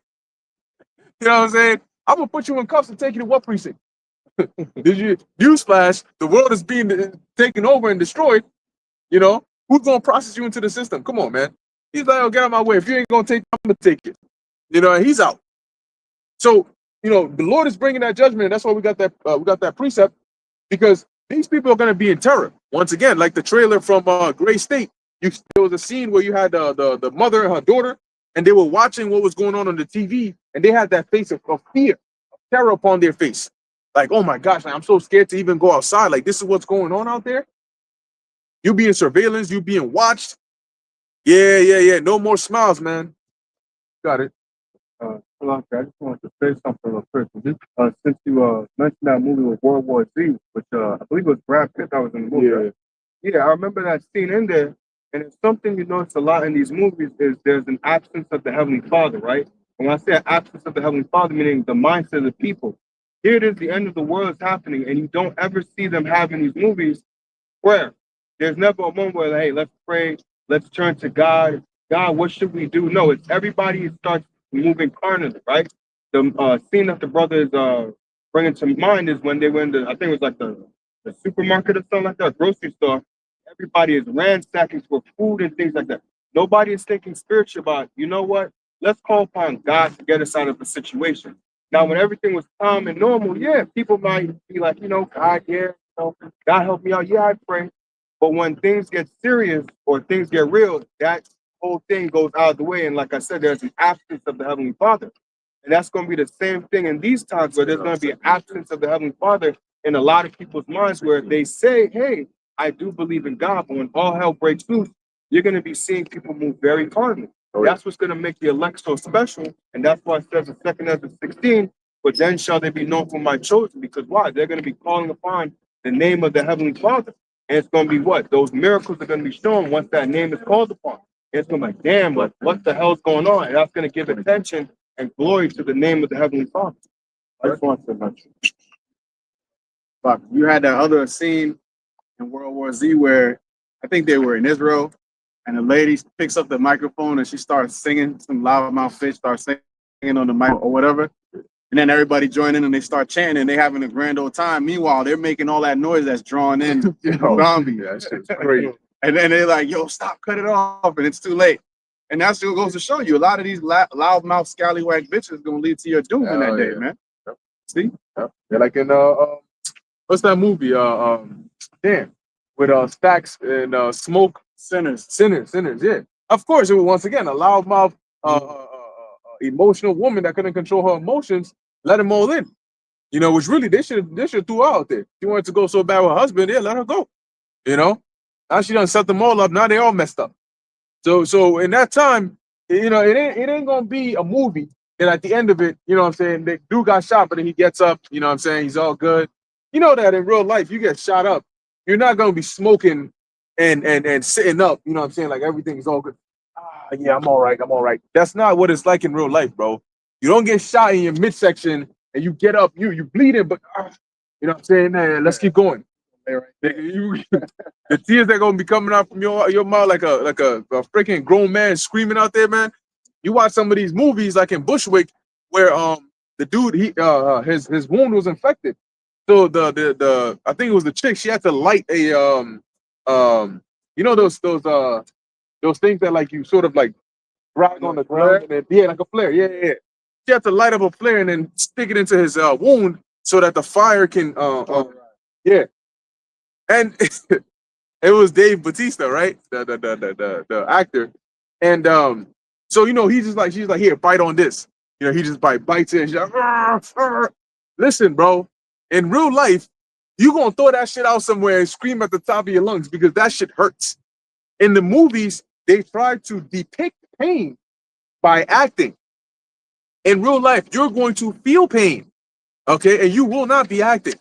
You know what I'm saying? I'm gonna put you in cuffs and take you to what precinct? Did you newsflash? The world is being taken over and destroyed. You know, who's gonna process you into the system? Come on, man. He's like, oh, get out of my way. If you ain't gonna take, I'm gonna take it. You know, and he's out. So, you know, the Lord is bringing that judgment, and that's why we got that precept, because these people are gonna be in terror once again, like the trailer from Gray State. There was a scene where you had the mother and her daughter, and they were watching what was going on the TV, and they had that face of fear, of terror upon their face. Like, oh my gosh, I'm so scared to even go outside. Like, this is what's going on out there. You being surveillance, you being watched. Yeah. No more smiles, man. Got it. I just wanted to say something real quick. Since you mentioned that movie with World War Z, which I believe was Brad Pitt that was in the movie. Yeah, I remember that scene in there, and it's something you notice a lot in these movies is there's an absence of the Heavenly Father, right? And when I say an absence of the Heavenly Father, meaning the mindset of the people. Here it is, the end of the world is happening, and you don't ever see them having these movies where there's never a moment where, hey, let's pray, let's turn to God. God, what should we do? No, it's everybody starts moving carnally, right? The scene that the brother is bringing to mind is when they went to, I think it was like the supermarket or something like that, grocery store. Everybody is ransacking for food and things like that. Nobody is thinking spiritual about, you know what? Let's call upon God to get us out of the situation. Now, when everything was calm and normal, yeah, people might be like, you know, God, yeah, you know, God help me out. Yeah, I pray. But when things get serious or things get real, that whole thing goes out of the way. And like I said, there's an absence of the Heavenly Father. And that's going to be the same thing in these times where there's going to be an absence of the Heavenly Father in a lot of people's minds where they say, hey, I do believe in God, but when all hell breaks loose, you're going to be seeing people move very carnally. That's what's going to make the elect so special. And that's why it says in 2 Ezra 16, but then shall they be known for my chosen. Because why? They're going to be calling upon the name of the Heavenly Father. And it's going to be what? Those miracles are going to be shown once that name is called upon. And it's going to be like, damn, what the hell is going on? And that's going to give attention and glory to the name of the Heavenly Father. I just want to mention. But you had that other scene in World War Z where I think they were in Israel, and the lady picks up the microphone and she starts singing. Some loudmouth fish starts singing on the mic or whatever, and then everybody join in and they start chanting and they having a grand old time. Meanwhile, they're making all that noise that's drawing in zombies. That shit's crazy. And then they're like, "Yo, stop, cut it off!" And it's too late. And that's what goes to show you a lot of these loudmouth scallywag bitches gonna lead to your doom in that day, man. Yep. See? Yep. They're like in what's that movie? Damn, with Stacks and Smoke. Sinners. Yeah. Of course, it was once again a loudmouth, emotional woman that couldn't control her emotions. Let them all in. You know, which really they should throw her out there. She wanted to go so bad with her husband, yeah, let her go. You know, now she done set them all up. Now they all messed up. So in that time, you know, it ain't gonna be a movie. And at the end of it, you know what I'm saying, the dude got shot, but then he gets up, you know what I'm saying, he's all good. You know that in real life, you get shot up, you're not gonna be smoking and sitting up, you know what I'm saying, like everything's all good. Yeah, I'm all right. That's not what it's like in real life, bro. You don't get shot in your midsection and you get up, you bleeding, but you know what I'm saying, nah, let's keep going. The tears that gonna be coming out from your mouth like a freaking grown man screaming out there, man. You watch some of these movies like in Bushwick where the dude his wound was infected. So the I think it was the chick, she had to light a you know those those things that like you sort of like drag on the ground and then like a flare. Yeah. She had to light up a flare and then stick it into his wound so that the fire can yeah. And it was Dave Bautista, right? The actor. And so she's like, here, bite on this. He just bites it and she's like, "Arr, arr." Listen, bro, in real life, you gonna throw that shit out somewhere and scream at the top of your lungs because that shit hurts. In the movies, they try to depict pain by acting. In real life, you're going to feel pain, okay? And you will not be acting.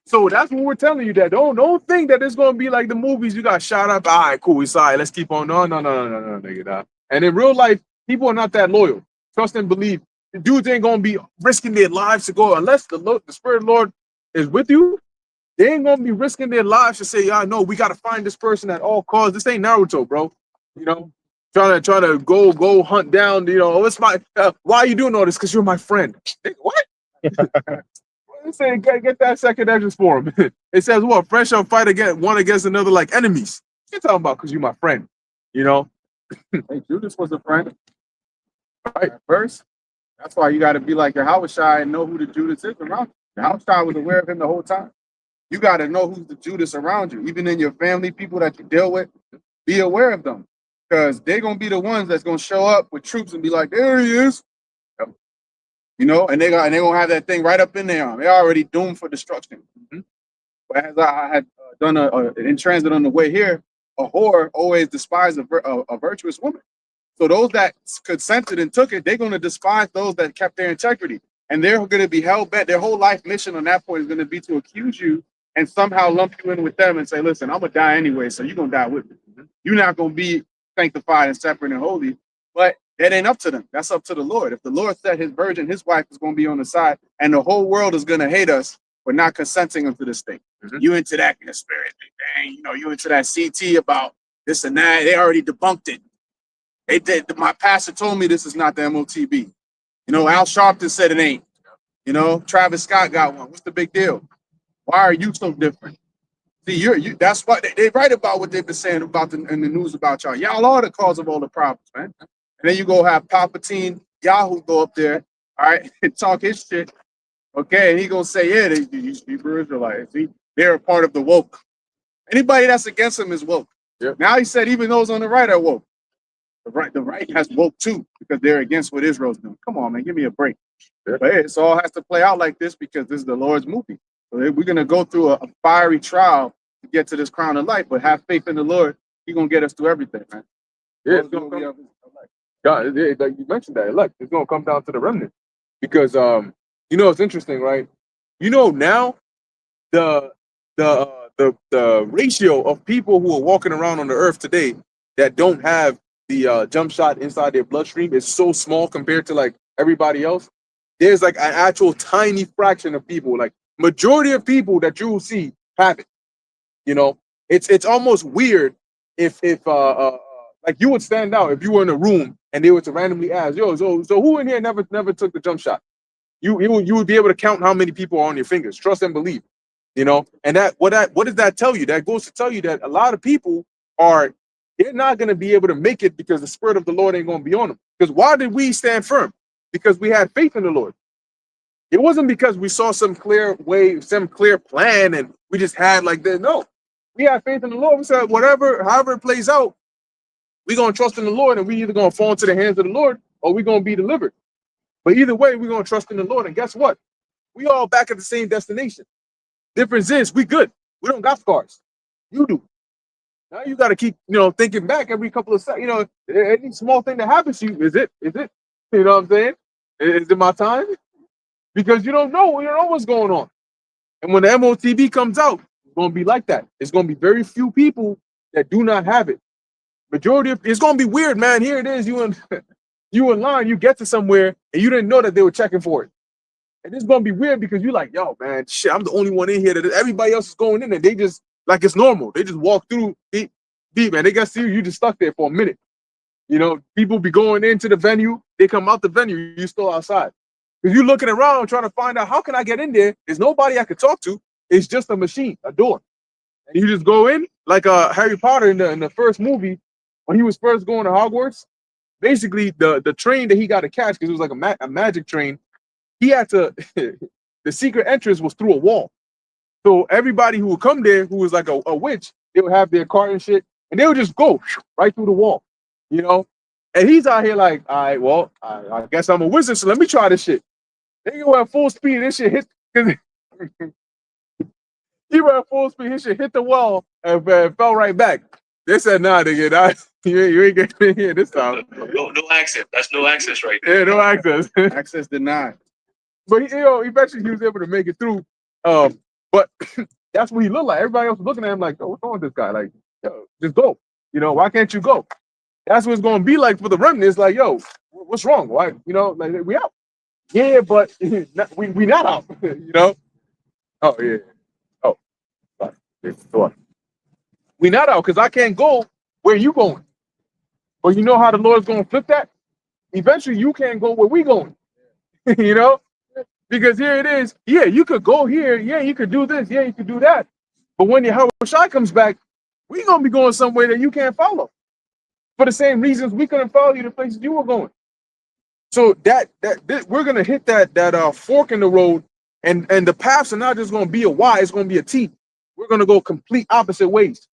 So that's what we're telling you, that don't think that it's gonna be like the movies. You got shot up. All right, cool. We sorry. Let's keep on. No, nigga. Nah. And in real life, people are not that loyal. Trust and believe. The dudes ain't gonna be risking their lives to go unless the Spirit of the Lord is with you. They ain't gonna be risking their lives to say, "Yeah, no, we gotta find this person at all costs." This ain't Naruto, bro. Trying to go hunt down. It's my. Why are you doing all this? Because you're my friend. What? It said get that second entrance for him. It says what? Friends shall fight one against another like enemies. You're talking about because you're my friend. Hey, Judas was a friend. Right, first. That's why you got to be like Yahushua and know who the Judas is around you. Yahushua was aware of him the whole time. You got to know who's the Judas around you. Even in your family, people that you deal with, be aware of them. Because they're going to be the ones that's going to show up with troops and be like, there he is. And they're going to have that thing right up in there. They're already doomed for destruction. But as I had done in transit on the way here, a whore always despised a virtuous woman. So those that consented and took it, they're going to despise those that kept their integrity. And they're going to be hell-bent. Their whole life mission on that point is going to be to accuse you and somehow lump you in with them and say, listen, I'm going to die anyway, so you're going to die with me. You're not going to be sanctified and separate and holy. But that ain't up to them. That's up to the Lord. If the Lord said his virgin, his wife is going to be on the side, and the whole world is going to hate us for not consenting into this thing. You into that conspiracy thing. You into that CT about this and that. They already debunked it. They did. My pastor told me this is not the MOTB. Al Sharpton said it ain't. Travis Scott got one. What's the big deal? Why are you so different? See, you. That's what they write about. What they've been saying about in the news about y'all. Y'all are the cause of all the problems, man. And then you go have Palpatine, Yahoo go up there, all right, and talk his shit. Okay, and he gonna say, yeah, these Hebrew Israelites, they're a part of the woke. Anybody that's against him is woke. Yep. Now he said even those on the right are woke. The right has woke too because they're against what Israel's doing. Come on, man, give me a break. Yep. But hey, it all has to play out like this because this is the Lord's movie. So we're gonna go through a fiery trial to get to this crown of life, but have faith in the Lord. He's gonna get us through everything, man. Yeah, God, like you mentioned that. Look, it's gonna come down to the remnant because it's interesting, right? Now the ratio of people who are walking around on the earth today that don't have the jump shot inside their bloodstream is so small compared to like everybody else. There's like an actual tiny fraction of people, like majority of people that you will see have it. It's almost weird if like you would stand out if you were in a room and they were to randomly ask, yo, so who in here never took the jump shot? You would be able to count how many people are on your fingers. Trust and believe. And what does that tell you? That goes to tell you that a lot of people they're not going to be able to make it because the Spirit of the Lord ain't going to be on them. Because why did we stand firm? Because we had faith in the Lord. It wasn't because we saw some clear way, some clear plan, and we just had like that. No, we had faith in the Lord. We said, however it plays out, we're going to trust in the Lord, and we either going to fall into the hands of the Lord or we're going to be delivered. But either way, we're going to trust in the Lord. And guess what? We all back at the same destination. Difference is we good. We don't got scars. You do. Now you got to keep, thinking back every couple of seconds. Any small thing that happens to you, is it? You know what I'm saying? Is it my time? Because you don't know what's going on. And when the MOTB comes out, it's going to be like that. It's going to be very few people that do not have it. Majority of it's going to be weird, man. Here it is. You in line, you get to somewhere and you didn't know that they were checking for it. And it's going to be weird because you're like, yo, man, shit, I'm the only one in here that everybody else is going in and they just, like it's normal. They just walk through, beep, man. They got to see you just stuck there for a minute. People be going into the venue. They come out the venue. You still outside. Because you're looking around trying to find out, how can I get in there? There's nobody I could talk to. It's just a machine, a door. And you just go in like Harry Potter in the first movie when he was first going to Hogwarts, basically the train that he got to catch, because it was like a magic train, he had to, the secret entrance was through a wall. So everybody who would come there, who was like a witch, they would have their cart and shit, and they would just go right through the wall, you know? And he's out here like, all right, well, I guess I'm a wizard, so let me try this shit. They go at full speed, this shit hit, because he went at full speed, his shit hit the wall and fell right back. They said, nah, nigga, you ain't getting in here this time. No access. That's no access right there. Yeah, no access. Access denied. But eventually he was able to make it through. But that's what he looked like. Everybody else was looking at him like, oh, what's wrong with this guy? Like, yo, just go. Why can't you go? That's what it's gonna be like for the remnants. Like, yo, what's wrong? Why? Like we out. Yeah, but we not out. Oh yeah. Oh, sorry. We not out because I can't go where you going. But you know how the Lord's gonna flip that? Eventually, you can't go where we going. Because here it is. Yeah, you could go here. Yeah, you could do this. Yeah, you could do that. But when Yahushua comes back, we gonna be going somewhere that you can't follow. For the same reasons we couldn't follow you to places you were going. So we're gonna hit that fork in the road, and the paths are not just gonna be a Y, it's gonna be a T. We're gonna go complete opposite ways.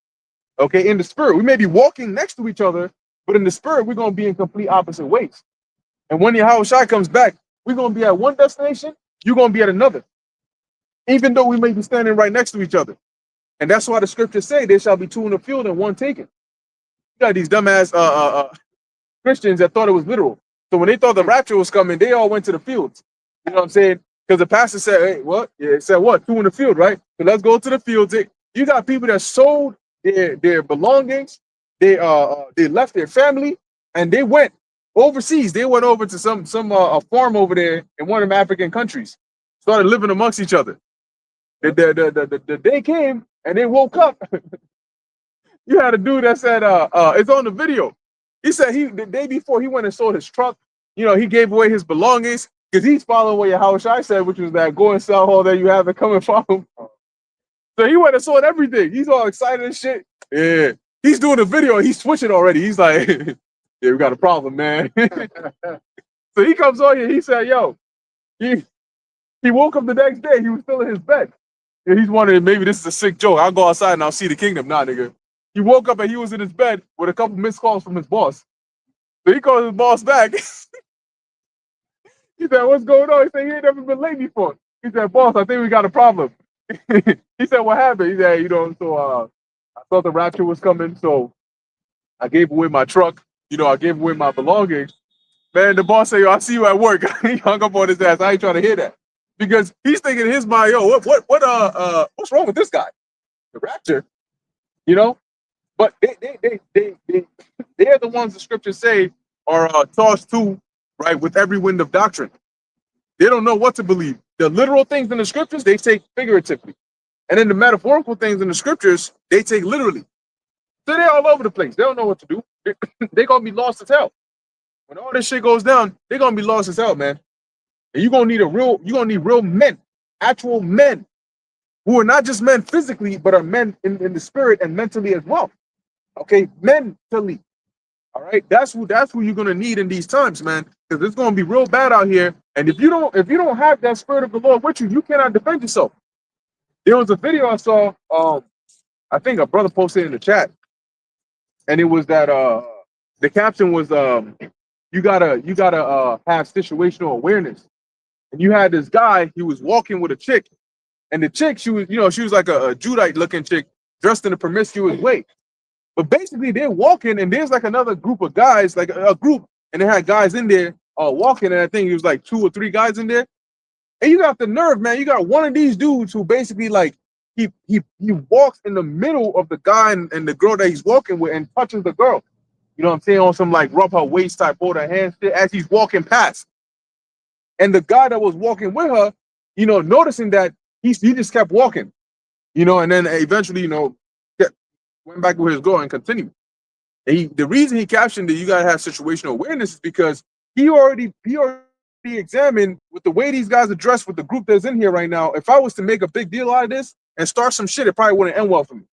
Okay, in the spirit, we may be walking next to each other, but in the spirit, we're gonna be in complete opposite ways. And when Yahushua comes back, we're gonna be at one destination, you're gonna be at another, even though we may be standing right next to each other. And that's why the scriptures say there shall be two in the field and one taken. You got these dumbass Christians that thought it was literal. So when they thought the rapture was coming, they all went to the fields. You know what I'm saying? Because the pastor said, hey, what? Yeah, it said what? Two in the field, right? So let's go to the fields. You got people that sold their belongings, they left their family, and they went overseas. They went over to some farm over there in one of the African countries, started living amongst each other. The day came and they woke up. You had a dude that said, it's on the video. He said the day before he went and sold his truck, he gave away his belongings because he's following what Yahushua said, which was that go and sell all that you have and come and follow. So he went and sold everything. He's all excited and shit. Yeah. He's doing a video and he's switching already. He's like, yeah, we got a problem, man. So he comes on here. He said, yo, he woke up the next day. He was still in his bed. And he's wondering, maybe this is a sick joke. I'll go outside and I'll see the kingdom. Nah, nigga. He woke up and he was in his bed with a couple missed calls from his boss. So he called his boss back. He said, what's going on? He said, he ain't never been late before. He said, boss, I think we got a problem. He said, what happened? He said, so I thought the rapture was coming, so I gave away my truck. I gave away my belongings. Man, the boss said, yo, I see you at work. He hung up on his ass. I ain't trying to hear that. Because he's thinking in his mind, yo, what's wrong with this guy? The rapture, But they're the ones the scriptures say are tossed to, right, with every wind of doctrine. They don't know what to believe. The literal things in the scriptures, they take figuratively. And then the metaphorical things in the scriptures, they take literally. So they're all over the place. They don't know what to do. They're going to be lost as hell. When all this shit goes down, they're going to be lost as hell, man. And you're going to need real men, actual men, who are not just men physically, but are men in the spirit and mentally as well. Okay, mentally. All right, that's who you're gonna need in these times, man. Because it's gonna be real bad out here. And if you don't have that spirit of the Lord with you, you cannot defend yourself. There was a video I saw. I think a brother posted in the chat, and it was that the caption was you gotta have situational awareness. And you had this guy. He was walking with a chick, and the chick she was like a Judite looking chick dressed in a promiscuous way. But basically, they're walking, and there's like another group of guys, like a group, and they had guys in there walking, and I think it was like 2 or 3 guys in there. And you got the nerve, man. You got one of these dudes who basically like he walks in the middle of the guy and the girl that he's walking with and touches the girl. You know what I'm saying? On some like rub her waist type, hold her hand shit as he's walking past. And the guy that was walking with her, noticing that he just kept walking, and then eventually, went back where he was going and continued. And the reason he captioned that you gotta have situational awareness is because he already examined with the way these guys are dressed with the group that's in here right now. If I was to make a big deal out of this and start some shit, it probably wouldn't end well for me.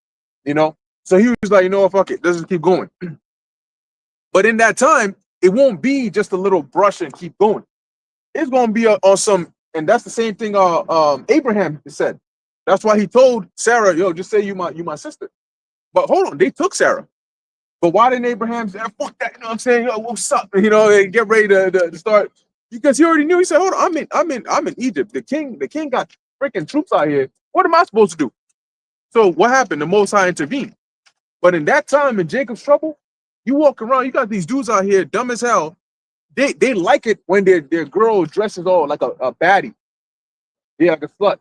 So he was like, fuck it, let's just keep going. But in that time, it won't be just a little brush and keep going. It's going to be on some, and that's the same thing Abraham said. That's why he told Sarah, yo, just say you my sister. But hold on, they took Sarah. But why didn't Abraham say, fuck that, you know what I'm saying? Yo, what's up? You know, and get ready to start. Because he already knew. He said, hold on, I'm in Egypt. The king got freaking troops out here. What am I supposed to do? So what happened? The Most High intervened. But in that time, in Jacob's trouble, you walk around, you got these dudes out here, dumb as hell. They like it when their girl dresses all like a baddie. Yeah, like a slut.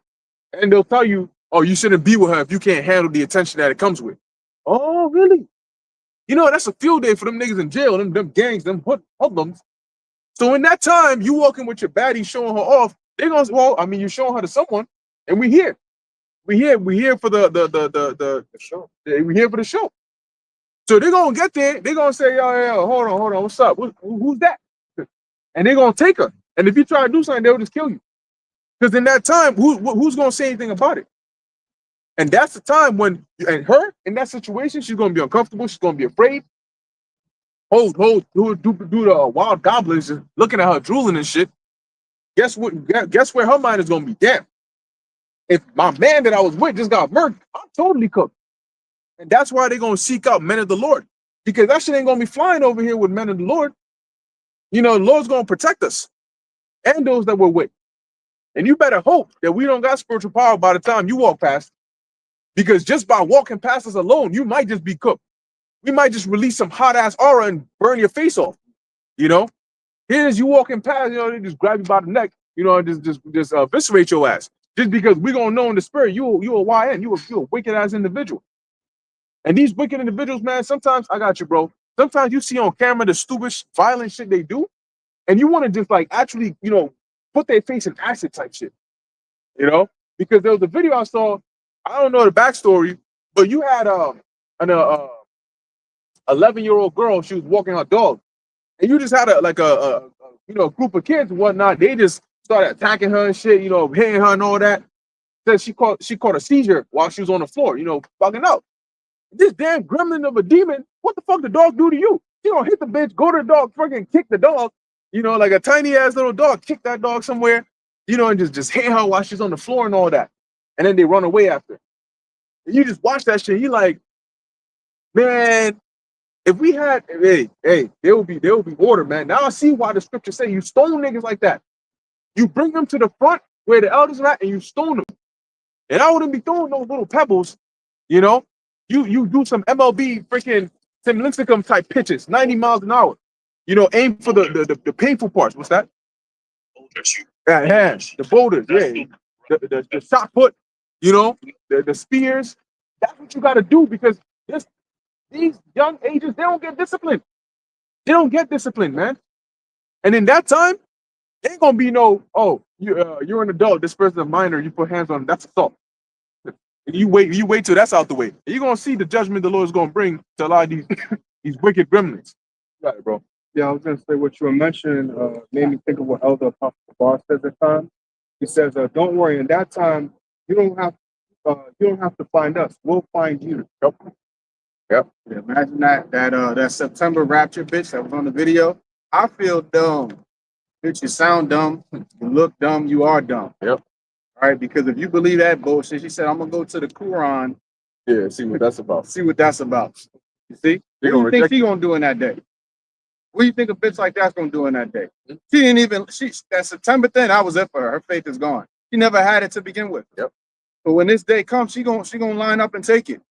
And they'll tell you, oh, you shouldn't be with her if you can't handle the attention that it comes with. Oh, really? You know, that's a field day for them niggas in jail, them gangs, them hoodlums. So in that time, you walking with your baddie showing her off, they're gonna say, well, I mean, you're showing her to someone, and we here. We here for the show. We here for the show. So they're gonna get there, they're gonna say, yo, hold on, what's up? Who's that? And they're gonna take her. And if you try to do something, they'll just kill you. Because in that time, who's gonna say anything about it? And that's the time when, and her in that situation, she's gonna be uncomfortable. She's gonna be afraid. Do the wild goblins just looking at her drooling and shit. Guess what? Guess where her mind is gonna be? Damn. If my man that I was with just got murdered, I'm totally cooked. And that's why they're gonna seek out men of the Lord, because that shit ain't gonna be flying over here with men of the Lord. You know, the Lord's gonna protect us and those that we're with. And you better hope that we don't got spiritual power by the time you walk past. Because just by walking past us alone, you might just be cooked. We might just release some hot ass aura and burn your face off. You know, here's you walking past, you know, they just grab you by the neck, you know, and just eviscerate your ass. Just because we're gonna know in the spirit, you a YN, you a wicked ass individual. And these wicked individuals, man, sometimes I got you, bro. Sometimes you see on camera the stupid, violent shit they do, and you want to just like actually, you know, put their face in acid type shit. You know, because there was a video I saw. I don't know the backstory, but you had an 11-year-old girl. She was walking her dog, and you just had a group of kids and whatnot. They just started attacking her and shit. You know, hitting her and all that. Then she caught a seizure while she was on the floor. You know, fucking out. This damn gremlin of a demon. What the fuck the dog do to you? She gonna hit the bitch, go to the dog, fucking kick the dog. You know, like a tiny ass little dog, kick that dog somewhere. You know, and just hit her while she's on the floor and all that. And then they run away after. And you just watch that shit. You like, man, if we had, hey, there will be order, man. Now I see why the scriptures say you stone niggas like that. You bring them to the front where the elders are at and you stone them. And I wouldn't be throwing those little pebbles, you know. You do some MLB freaking Tim Lincecum type pitches, 90 miles an hour. You know, aim for the painful parts. What's that? Boulders, The boulders, yeah. The shot put. You know, the spears, that's what you got to do, because these young ages, they don't get disciplined. They don't get disciplined, man. And in that time, ain't going to be no, oh, you're an adult, this person's a minor, you put hands on them, that's assault. You wait till that's out the way. You're going to see the judgment the Lord is going to bring to a lot of these wicked gremlins. You got it, bro. Yeah, I was going to say what you were mentioning made me think of what Elder Apostle Bar says at times. He says, don't worry, in that time, you don't have to find us. We'll find you. Yep. Yeah, imagine that September rapture bitch that was on the video. I feel dumb. Bitch, you sound dumb. You look dumb. You are dumb. Yep. All right, because if you believe that bullshit, she said, I'm gonna go to the Quran. Yeah, see what that's about. You see? What do you think she gonna do in that day? What do you think a bitch like that's gonna do in that day? She didn't even. That September thing, I was it for her. Her faith is gone. She never had it to begin with. Yep. But when this day comes, she gonna line up and take it.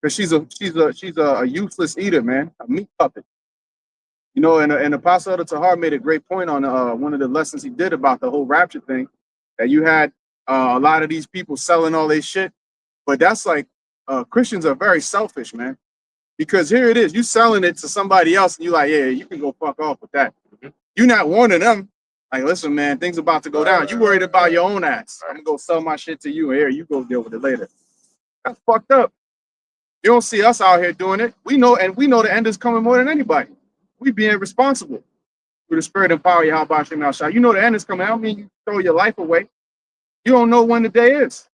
Because she's a useless eater, man, a meat puppet. You know, and Apostle Elder Tahar made a great point on one of the lessons he did about the whole rapture thing, that you had a lot of these people selling all their shit, but that's like Christians are very selfish, man. Because here it is, you selling it to somebody else, and you like, yeah, you can go fuck off with that. You're not warning them. Like, listen, man, things about to go down. You worried about your own ass. I'm gonna go sell my shit to you. Here, you go deal with it later. That's fucked up. You don't see us out here doing it. We know the end is coming more than anybody. We being responsible through the spirit and power. How about you outside? You know the end is coming. I don't mean you throw your life away. You don't know when the day is.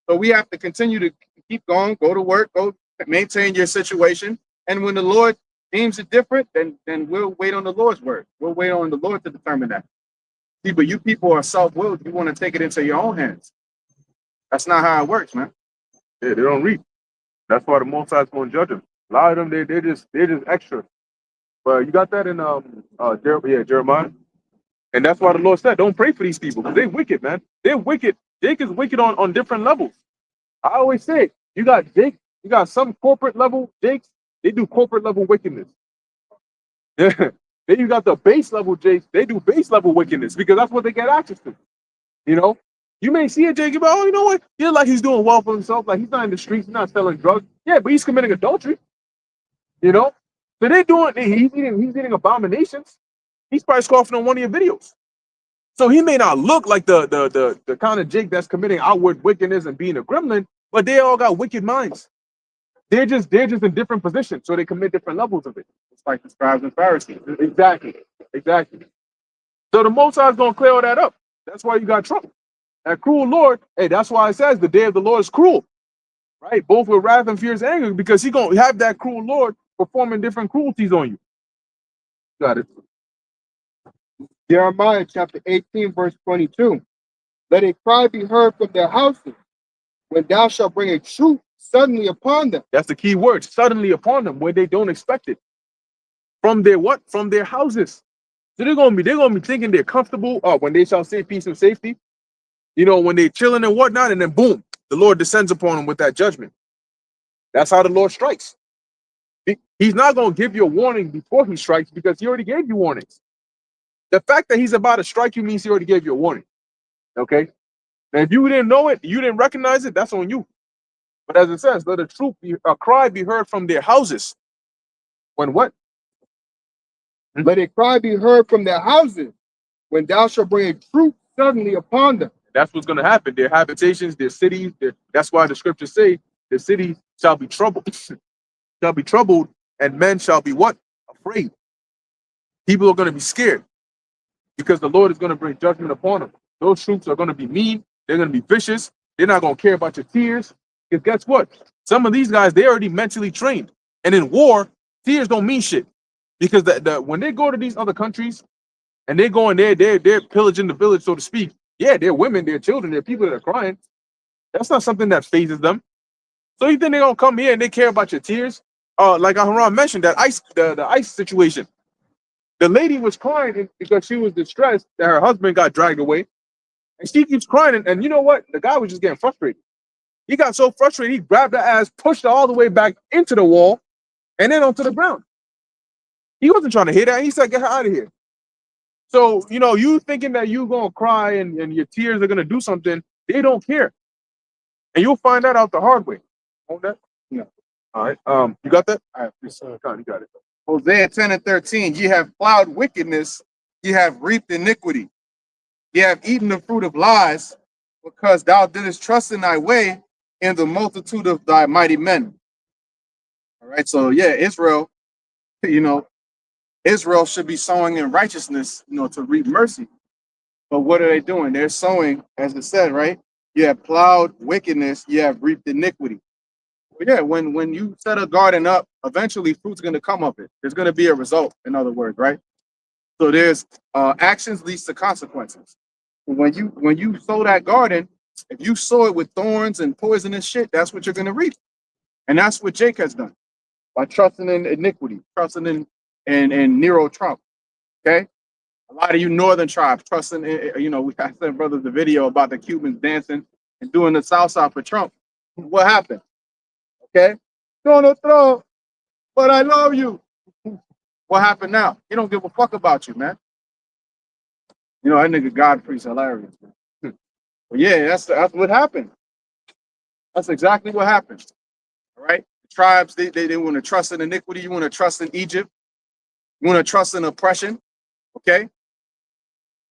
So we have to continue to keep going, go to work, go maintain your situation. And when the Lord deems it different, then we'll wait on the Lord's word. We'll wait on the Lord to determine that. See, but you people are self-willed. You want to take it into your own hands. That's not how it works, man. Yeah, they don't read. That's why the Most High is going to judge them. A lot of them, they're just extra. But you got that in Jeremiah. And that's why the Lord said, don't pray for these people because they're wicked, man. They're wicked. Jake is wicked on different levels. I always say, you got Jake, you got some corporate level Jakes, they do corporate level wickedness. Then you got the base level Jakes, they do base level wickedness because that's what they get access to. You know, you may see a Jake, but oh, you know what? He's like he's doing well for himself, like he's not in the streets, he's not selling drugs. Yeah, but he's committing adultery. You know, so he's eating abominations. He's probably scoffing on one of your videos. So he may not look like the kind of Jake that's committing outward wickedness and being a gremlin, but they all got wicked minds. They're just in different positions, so they commit different levels of it. It's like the scribes and Pharisees. Exactly. So the Most High is gonna clear all that up. That's why you got trouble. That cruel Lord, hey, that's why it says the day of the Lord is cruel, right? Both with wrath and fierce anger, because he gonna have that cruel Lord performing different cruelties on you. Got it. Jeremiah chapter 18, verse 22. Let a cry be heard from their houses when thou shalt bring a troop suddenly upon them. That's the key word, suddenly upon them, where they don't expect it. From their what? From their houses. So they're gonna be thinking they're comfortable. When they shall say peace and safety, you know, when they're chilling and whatnot, and then boom, the Lord descends upon them with that judgment. That's how the Lord strikes. He's not gonna give you a warning before he strikes because he already gave you warnings. The fact that he's about to strike you means he already gave you a warning. Okay? And if you didn't know it, you didn't recognize it, that's on you. But as it says, let a cry be heard from their houses. When what? Let a cry be heard from their houses when thou shalt bring a troop suddenly upon them. That's what's going to happen. Their habitations, their cities, that's why the scriptures say the cities shall be troubled, and men shall be what? Afraid. People are going to be scared because the Lord is going to bring judgment upon them. Those troops are going to be mean. They're going to be vicious. They're not going to care about your tears. Because guess what? Some of these guys, they're already mentally trained. And in war, tears don't mean shit. Because when they go to these other countries and they go in there, they're pillaging the village, so to speak. Yeah, they're women, they're children, they're people that are crying. That's not something that phases them. So you think they're gonna come here and they care about your tears? Like Aharon mentioned, that the ICE situation. The lady was crying because she was distressed that her husband got dragged away. And she keeps crying. And you know what? The guy was just getting frustrated. He got so frustrated, he grabbed her ass, pushed her all the way back into the wall, and then onto the ground. He wasn't trying to hit her. He said, get her out of here. So, you know, you thinking that you're going to cry and your tears are going to do something, they don't care. And you'll find that out the hard way. Hold that? Yeah. All right. You got that? All right, yes, sir. You got it. Hosea 10 and 13. Ye have plowed wickedness, ye have reaped iniquity. Ye have eaten the fruit of lies, because thou didst trust in thy way in the multitude of thy mighty men. All right, so yeah, Israel, you know, Israel should be sowing in righteousness, you know, to reap mercy. But what are they doing? They're sowing, as it said, right? You have plowed wickedness, you have reaped iniquity. Well, yeah, when you set a garden up, eventually fruit's going to come of it. There's going to be a result, in other words, right? So there's actions leads to consequences. When you sow that garden, if you sow it with thorns and poisonous shit, that's what you're going to reap. And that's what Jake has done by trusting in iniquity, trusting in Nero Trump. Okay, a lot of you northern tribes trusting in, you know, we got sent brothers the video about the Cubans dancing and doing the South Side for Trump. What happened? Okay, Donald Trump, but I love you. What happened now? He don't give a fuck about you, man. You know, that nigga Godfrey's hilarious, man. But yeah, that's what happened. That's exactly what happened. All right, the tribes they want to trust in iniquity. You want to trust in Egypt. You want to trust in oppression. Okay.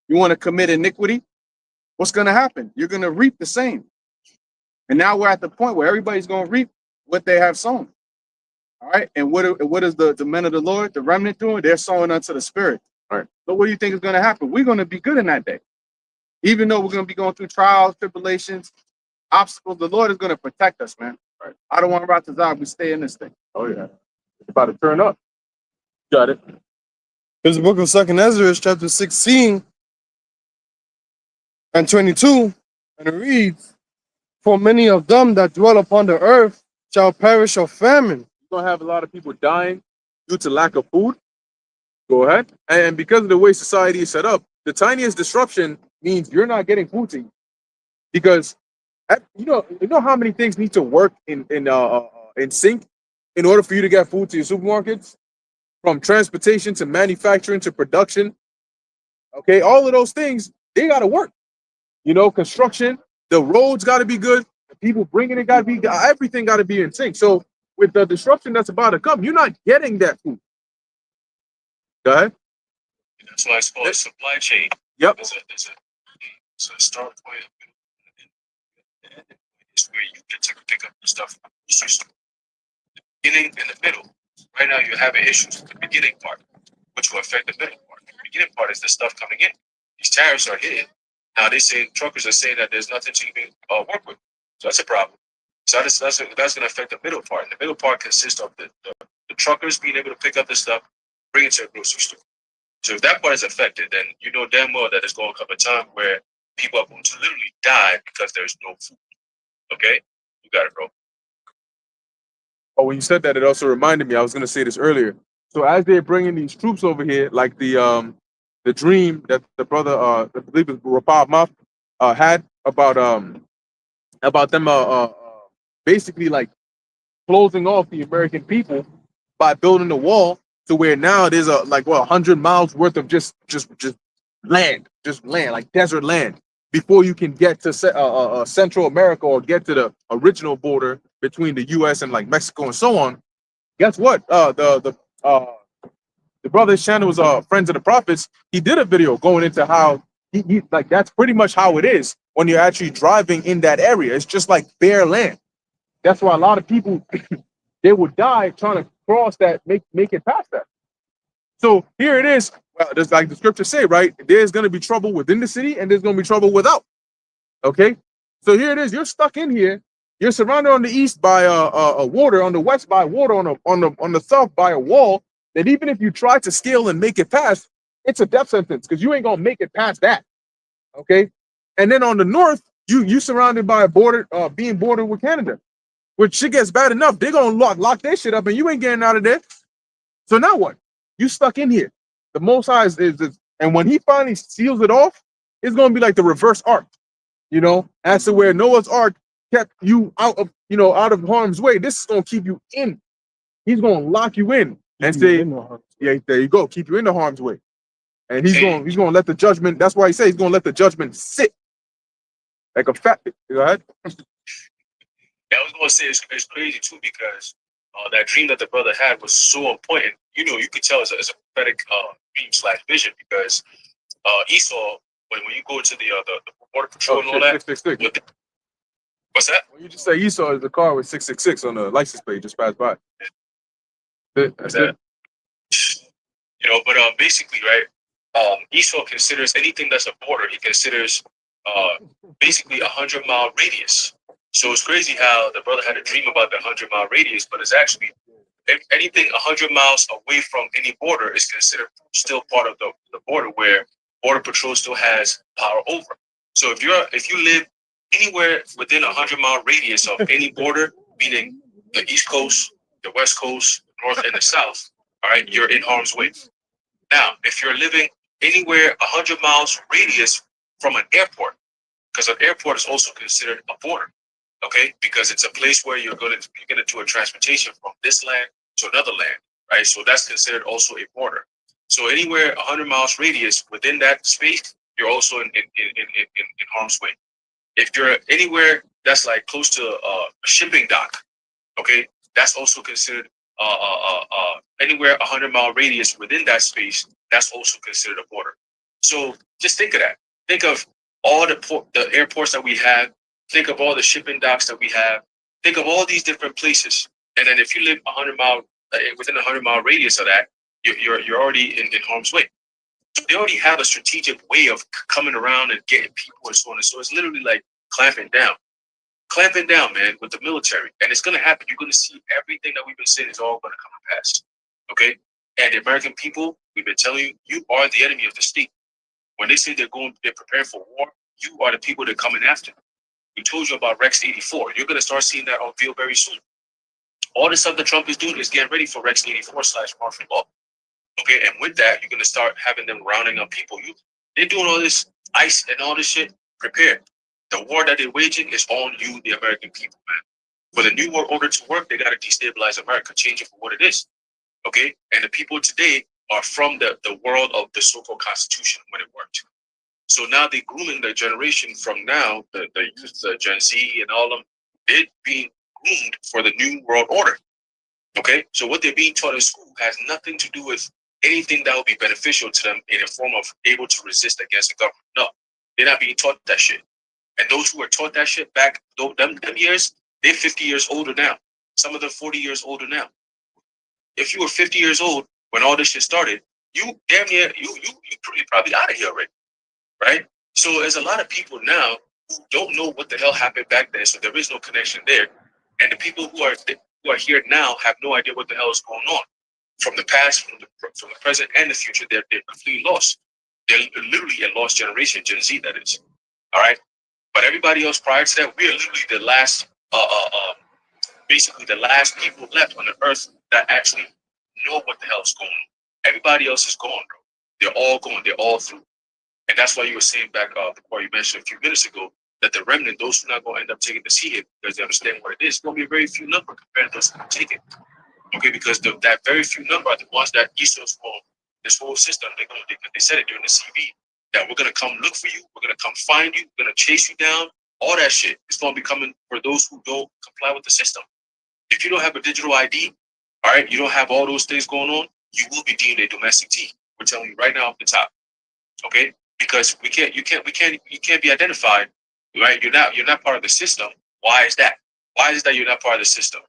You want to commit iniquity. What's going to happen? You're going to reap the same. And now we're at the point where everybody's going to reap what they have sown. All right. And what is the men of the Lord, the remnant, doing? They're sowing unto the Spirit. All right. So what do you think is going to happen? We're going to be good in that day. Even though we're going to be going through trials, tribulations, obstacles, the Lord is going to protect us, man. All right. I don't want to rot the job. We stay in this thing. Oh, yeah. It's about to turn up. Got it. There's the book of Second Ezra, chapter 16 and 22, and it reads, "For many of them that dwell upon the earth shall perish of famine." You're gonna have a lot of people dying due to lack of food. Go ahead. And because of the way society is set up, the tiniest disruption means you're not getting food to eat. Because you know how many things need to work in sync in order for you to get food to your supermarkets, from transportation to manufacturing to production. Okay, all of those things they got to work. You know, construction, the roads got to be good, the people bringing it got to be, everything got to be in sync. So with the disruption that's about to come, you're not getting that food. Go ahead. That's why it's called a supply chain. Yep. There's a start point, and it's where you get to pick up the stuff from the grocery store. The beginning and the middle. Right now, you're having issues with the beginning part, which will affect the middle part. The beginning part is the stuff coming in. These tariffs are hitting. Now they say truckers are saying that there's nothing to even work with. So that's a problem. So that's going to affect the middle part. And the middle part consists of the truckers being able to pick up the stuff, bring it to a grocery store. So if that part is affected, then you know damn well that there's going to come a time where people are going to literally die because there's no food. Okay? You got it, bro. Oh, when you said that, it also reminded me. I was going to say this earlier. So as they're bringing these troops over here, like the dream that the brother, I believe it was Rapab Maf, had about them basically like closing off the American people by building a wall to where now there's 100 miles worth of just land, like desert land before you can get to Central America or get to the original border between the U.S. and like Mexico and so on. Guess what? The brother's channel was Friends of the Prophets. He did a video going into how he like that's pretty much how it is when you're actually driving in that area. It's just like bare land. That's why a lot of people they would die trying to cross that, make it past that. So here it is. Well, just like the scriptures say, right? There's going to be trouble within the city, and there's going to be trouble without. Okay, so here it is. You're stuck in here. You're surrounded on the east by a water, on the west by water, on the south by a wall. That even if you try to scale and make it past, it's a death sentence because you ain't gonna make it past that. Okay, and then on the north, you surrounded by a border, being bordered with Canada. When shit gets bad enough, they're gonna lock their shit up, and you ain't getting out of there. So now what? You stuck in here. The Most High is and when He finally seals it off, it's gonna be like the reverse arc, you know, as to where Noah's Ark kept you out of harm's way. This is gonna keep you in. He's gonna lock you in and say, yeah, there you go, keep you in the harm's way, and he's gonna let the judgment. That's why He says He's gonna let the judgment sit like a fat. Go ahead. Yeah, I was going to say it's crazy too because that dream that the brother had was so important. You know, you could tell it's a prophetic dream / vision because Esau, when you go to the border patrol and all that, 666. What's that? When you just say Esau is the car with 666 on the license plate, just passed by. That's it. You know, but basically, right? Esau considers anything that's a border. He considers basically 100-mile radius. So it's crazy how the brother had a dream about the 100-mile radius, but it's actually anything 100 miles away from any border is considered still part of the border where Border Patrol still has power over. So if you live anywhere within 100-mile radius of any border, meaning the East Coast, the West Coast, North, and the South, all right, you're in harm's way. Now, if you're living anywhere 100 miles radius from an airport, because an airport is also considered a border, okay, because it's a place where you're gonna do a transportation from this land to another land, right? So that's considered also a border. So anywhere 100 miles radius within that space, you're also in harm's way. If you're anywhere that's like close to a shipping dock, okay, that's also considered anywhere 100-mile radius within that space, that's also considered a border. So just think of that. Think of all the airports that we have. Think of all the shipping docks that we have. Think of all these different places. And then if you live within a 100-mile radius of that, you're already in harm's way. So they already have a strategic way of coming around and getting people and so on and so. It's literally like clamping down, man, with the military. And it's going to happen. You're going to see everything that we've been saying is all going to come to pass. Okay. And the American people, we've been telling you, you are the enemy of the state. When they say they're preparing for war, you are the people they're coming after. We told you about Rex 84. You're going to start seeing that unveil very soon. All the stuff that Trump is doing is getting ready for Rex 84 / martial law. Okay, and with that, you're going to start having them rounding up people. They're doing all this ICE and all this shit. Prepare. The war that they're waging is on you, the American people, man. For the new world order to work, they got to destabilize America, change it for what it is. Okay, and the people today are from the world of the so-called Constitution when it worked. So now they're grooming the generation from now, the youth, the Gen Z and all of them, they're being groomed for the new world order. Okay, so what they're being taught in school has nothing to do with anything that will be beneficial to them in a form of able to resist against the government. No, they're not being taught that shit. And those who were taught that shit back them years, they're 50 years older now. Some of them 40 years older now. If you were 50 years old when all this shit started, you damn near you're probably out of here already, right? So there's a lot of people now who don't know what the hell happened back then, so there is no connection there. And the people who are here now have no idea what the hell is going on. From the past, from the present, and the future, they're completely lost. They're literally a lost generation, Gen Z, that is. All right, but everybody else prior to that, we are literally the last, basically the last people left on the earth that actually know what the hell is going on. Everybody else is gone, bro. They're all gone. They're all through. And that's why you were saying back before you mentioned a few minutes ago that the remnant, those who are not going to end up taking the seat because they understand what it is, it's going to be a very few number compared to those who take it. Okay, because that very few number are the ones that Esau's for this whole system. They said it during the CV that we're going to come look for you. We're going to come find you. We're going to chase you down. All that shit is going to be coming for those who don't comply with the system. If you don't have a digital ID, all right, you don't have all those things going on, you will be deemed a domestic T. We're telling you right now off the top. Okay? Because you can't be identified, right? You're not part of the system. Why is that? Why is it that you're not part of the system?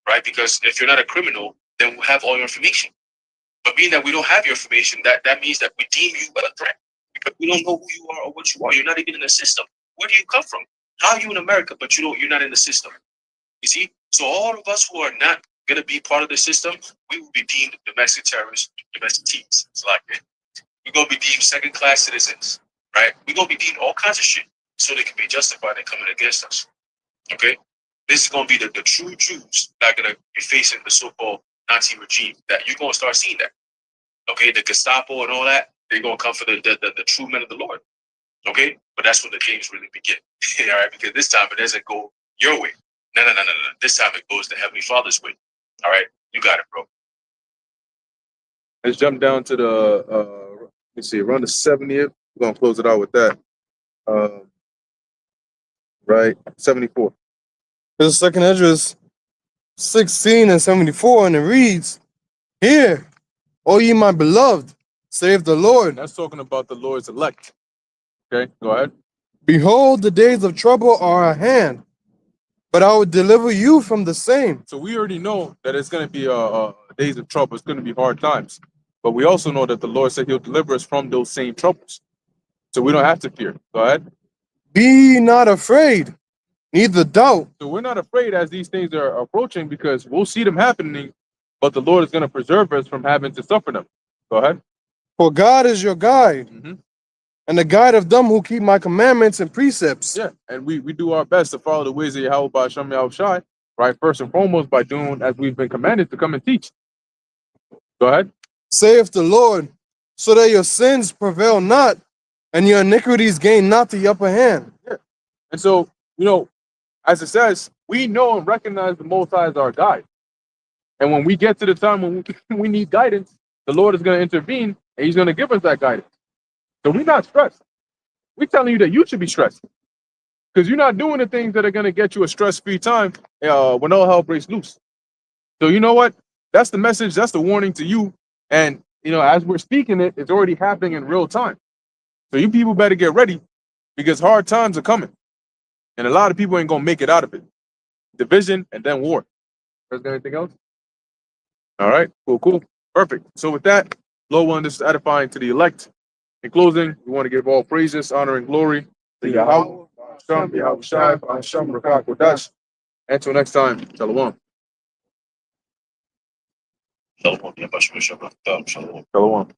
Right? Because if you're not a criminal, then we'll have all your information. But being that we don't have your information, that means that we deem you a threat. Because we don't know who you are or what you are. You're not even in the system. Where do you come from? How are you in America, but you're not in the system? You see? So all of us who are not going to be part of the system, we will be deemed domestic terrorists, domestic teens. It's like it. We're going to be deemed second-class citizens, right? We're going to be deemed all kinds of shit so they can be justified in coming against us, okay? This is going to be the true Jews that are going to be facing the so-called Nazi regime. That you're going to start seeing that, okay? The Gestapo and all that, they're going to come for the true men of the Lord, okay? But that's when the games really begin, all right? Because this time it doesn't go your way. No. This time it goes the Heavenly Father's way, all right? You got it, bro. Let's jump down to the let's see, around the 70th. We're gonna close it out with that. Right, 74. This is 2nd Esdras 16 and 74, and it reads, "Hear, O ye my beloved, saith the Lord. That's talking about the Lord's elect. Okay, go ahead. Behold, the days of trouble are at hand, but I will deliver you from the same." So we already know that it's gonna be days of trouble. It's gonna be hard times, but we also know that the Lord said He'll deliver us from those same troubles. So we don't have to fear. Go ahead. Be not afraid, neither doubt. So we're not afraid as these things are approaching because we'll see them happening, but the Lord is going to preserve us from having to suffer them. Go ahead. For God is your guide, Mhm. and the guide of them who keep my commandments and precepts. Yeah, and we do our best to follow the ways of Yahweh by Shem Shai, right? First and foremost, by doing as we've been commanded to come and teach. Go ahead. Saith the Lord, so that your sins prevail not, and your iniquities gain not the upper hand. Yeah. And so, as it says, we know and recognize the Most High as our guide. And when we get to the time when we need guidance, the Lord is going to intervene and He's going to give us that guidance. So we're not stressed. We're telling you that you should be stressed because you're not doing the things that are going to get you a stress-free time when all hell breaks loose. So you know what? That's the message. That's the warning to you. And, as we're speaking it, it's already happening in real time. So you people better get ready because hard times are coming. And a lot of people ain't going to make it out of it. Division and then war. There's anything else? All right. Cool. Perfect. So with that, Lord willing, this is edifying to the elect. In closing, we want to give all praises, honor, and glory to Yahweh, Yahweh Shai, Hashem, Rakak, Kodash. Until next time, Shalom. Shalom, yeah, Bashua, Shabbat, Shalom. Shalom.